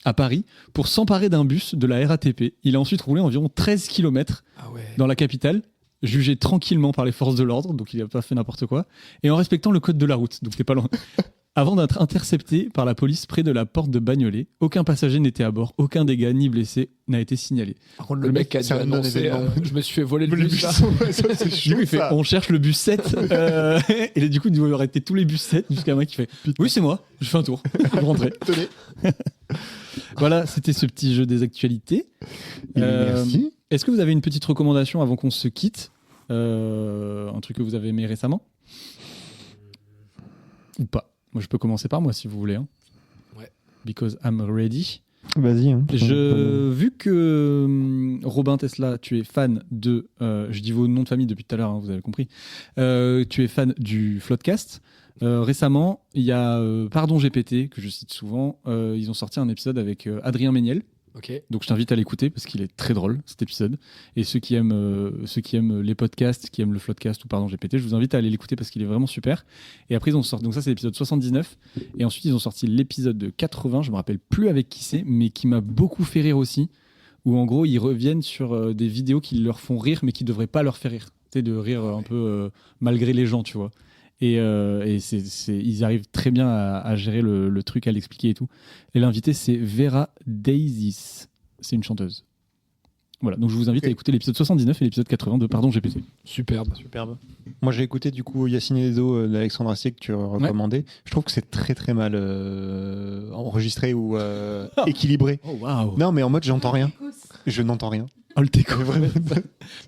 à Paris, pour s'emparer d'un bus de la RATP. Il a ensuite roulé environ 13 km Ah ouais. dans la capitale, jugé tranquillement par les forces de l'ordre, donc il n'a pas fait n'importe quoi, et en respectant le code de la route, donc t'es pas loin. Avant d'être intercepté par la police près de la porte de Bagnolet, aucun passager n'était à bord, aucun dégât ni blessé n'a été signalé. Par contre, le mec qui a dû c'est un annoncer non-événement. je me suis fait voler le Le bus. bus. là. Ouais, ça, c'est Du chiant, coup, il fait ça. on cherche le bus 7, et du coup, il doit arrêter tous les bus 7 jusqu'à un mec qui fait oui, c'est moi, je fais un tour, je rentrais. Tenez. Voilà, c'était ce petit jeu des actualités. Merci. Est-ce que vous avez une petite recommandation avant qu'on se quitte? Un truc que vous avez aimé récemment? Ou pas? Moi, je peux commencer par moi si vous voulez. Hein. Ouais. Because I'm ready. Vas-y. Hein. Vu que Robin Tesla, tu es fan de, je dis vos noms de famille depuis tout à l'heure, hein, vous avez compris, tu es fan du Floodcast. Récemment, il y a Pardon GPT, que je cite souvent, ils ont sorti un épisode avec Adrien Méniel, Ok. Donc je t'invite à l'écouter parce qu'il est très drôle cet épisode. Et ceux qui aiment les podcasts, qui aiment le Floodcast ou pardon GPT, je vous invite à aller l'écouter parce qu'il est vraiment super. Et après ils ont sorti, donc ça c'est l'épisode 79. Et ensuite ils ont sorti l'épisode de 80, je me rappelle plus avec qui c'est, mais qui m'a beaucoup fait rire aussi. Où en gros ils reviennent sur des vidéos qui leur font rire mais qui devraient pas leur faire rire. Tu sais, de rire un peu malgré les gens, tu vois. Et ils arrivent très bien à gérer le truc, à l'expliquer et tout. Et l'invité, c'est Vera Daisies. C'est une chanteuse. Voilà, donc je vous invite à écouter l'épisode 79 et l'épisode 80 de Pardon GPT. Superbe. Moi, j'ai écouté du coup Yacine et Edo d'Alexandre Astier que tu recommandais. Je trouve que c'est très très mal enregistré ou équilibré. Oh waouh. Non, mais en mode j'entends rien. Je n'entends rien. Oh le téco.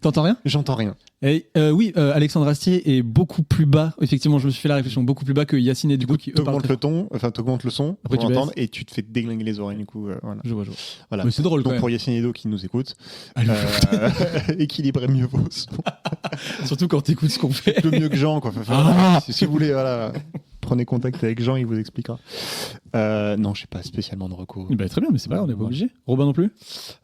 T'entends rien? J'entends rien. Et, oui, Alexandre Astier est beaucoup plus bas. Effectivement, je me suis fait la réflexion, beaucoup plus bas que Yacine et du coup qui eux parlent T'augmentes le ton, enfin t'augmentes le son Après, pour tu entendre et tu te fais déglinguer les oreilles du coup. Voilà. Je vois. Voilà. Mais c'est drôle quand Donc même. pour Yacine et Edo qui nous écoutent, Allez, équilibrez mieux vos sons. surtout quand t'écoutes ce qu'on fait. Le mieux que Jean, quoi. Enfin, Ah si vous voulez, voilà, prenez contact avec Jean, il vous expliquera. Non, je sais pas spécialement de recours. Bah, très bien, mais c'est pas grave, on n'est pas obligé. Robin non plus?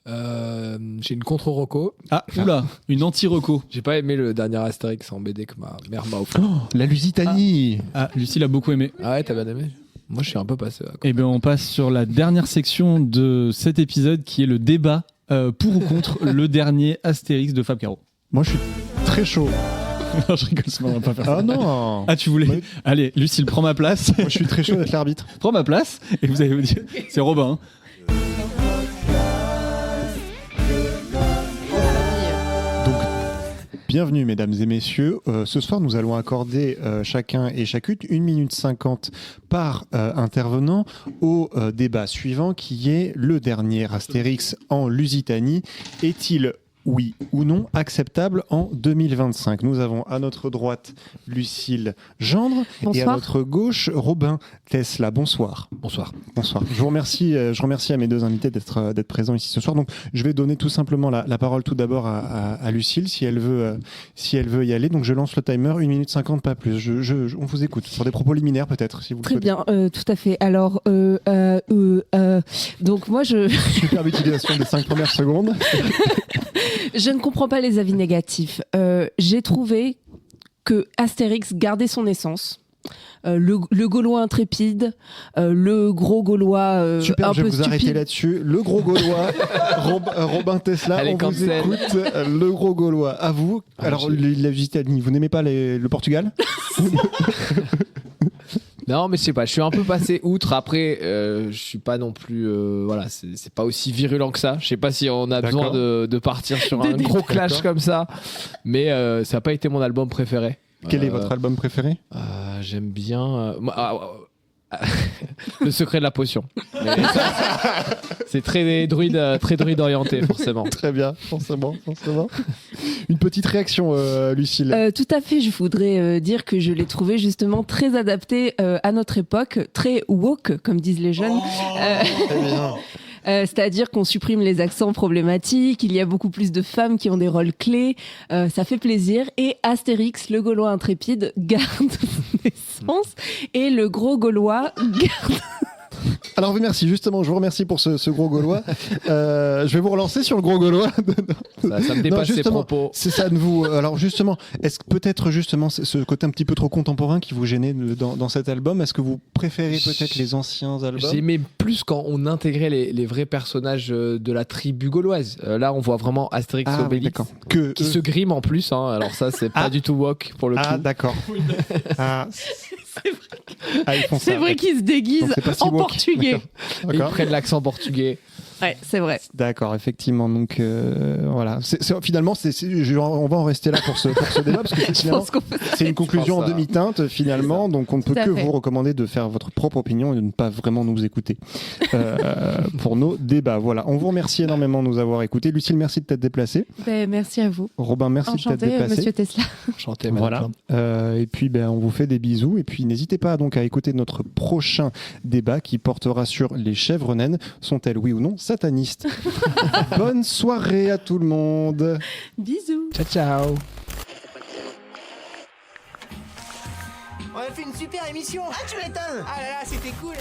J'ai une contre-reco. Ah, oula, une anti-reco. J'ai pas aimé le dernier Astérix en BD que ma mère m'a offert. La Lusitanie. Ah, Lucie l'a beaucoup aimé. Ah ouais, t'as bien aimé? Moi, je suis un peu passé à côté. Et bien, on passe sur la dernière section de cet épisode qui est le débat pour ou contre le dernier Astérix de Fab Caro. Moi, je suis très chaud. Non, je rigole, on va pas faire ça. Ah non. Ah, tu voulais Oui. Allez, Lucille, prends ma place. Moi, je suis très chaud d'être l'arbitre. Prends ma place et vous allez me dire. C'est Robin. Hein. Donc, bienvenue, mesdames et messieurs. Ce soir, nous allons accorder chacun et chacune 1 minute 50 par intervenant au débat suivant qui est le dernier Astérix en Lusitanie. Est-il oui ou non acceptable en 2025? Nous avons à notre droite Lucille Gendre et à Bonsoir. notre gauche Robin Tesla. Bonsoir. Bonsoir. Bonsoir. Je remercie à mes deux invités d'être présents ici ce soir. Donc, je vais donner tout simplement la parole tout d'abord à Lucille si elle veut y aller. Donc, je lance le timer 1 minute 50, pas plus. On vous écoute pour des propos liminaires peut-être si vous le Très souhaitez. bien, tout à fait. Alors, donc moi, Superbe utilisation des 5 premières secondes. je ne comprends pas les avis négatifs. J'ai trouvé que Astérix gardait son essence. Le Gaulois intrépide, le gros Gaulois Super, un je vais peu vous arrêter stupide. là-dessus. Le gros Gaulois, Robin Tesla, Allez, on vous cancel. écoute. Le gros Gaulois, à vous. Ah, Alors, la Lusitanie, vous n'aimez pas le Portugal? Non, mais je sais pas, je suis un peu passé outre. Après, je suis pas non plus. Voilà, c'est pas aussi virulent que ça. Je sais pas si on a besoin de partir sur un gros clash comme ça. Mais ça n'a pas été mon album préféré. Quel est votre album préféré? J'aime bien. Le secret de la potion. Mais c'est très druide orienté, forcément. Très bien, forcément. Une petite réaction, Lucille. Tout à fait, je voudrais dire que je l'ai trouvé justement très adapté à notre époque, très woke, comme disent les jeunes. Très bien. C'est-à-dire qu'on supprime les accents problématiques, il y a beaucoup plus de femmes qui ont des rôles clés, ça fait plaisir. Et Astérix, le Gaulois intrépide, garde son essence et le gros Gaulois garde... Alors oui, merci, justement, je vous remercie pour ce gros Gaulois. Je vais vous relancer sur le gros Gaulois. Ça me dépasse Non, ses justement, propos. C'est ça de vous. Alors justement, est-ce que peut-être justement ce côté un petit peu trop contemporain qui vous gênait dans cet album? Est-ce que vous préférez peut-être les anciens albums? J'aimais plus quand on intégrait les vrais personnages de la tribu gauloise. Là, on voit vraiment Astérix Ah, oui, Obélix d'accord. qui se grime en plus. Hein. Alors ça, c'est pas du tout woke pour le Ah, coup. d'accord. Ah, ils font ça. C'est vrai qu'ils se déguisent Donc, c'est pas si en woke. portugais. Et ils D'accord. prennent l'accent portugais. Ouais, c'est vrai. D'accord, effectivement. Donc voilà. Finalement, on va en rester là pour ce débat parce que Je finalement, pense qu'on peut... c'est une conclusion en ça. demi-teinte finalement. Donc on ne peut Tout à que fait. vous recommander de faire votre propre opinion et de ne pas vraiment nous écouter pour nos débats. Voilà. On vous remercie énormément de nous avoir écoutés. Lucille, merci de t'être déplacée. Ben, merci à vous. Robin, merci de t'être Enchanté, déplacé. monsieur Tesla. Enchanté, madame. Voilà. Et puis, on vous fait des bisous. Et puis, n'hésitez pas donc à écouter notre prochain débat qui portera sur les chèvres naines. Sont-elles, oui ou non, satanistes? Bonne soirée à tout le monde. Bisous. Ciao, ciao. On a fait une super émission. Ah, tu m'étonnes. Ah là là, c'était cool.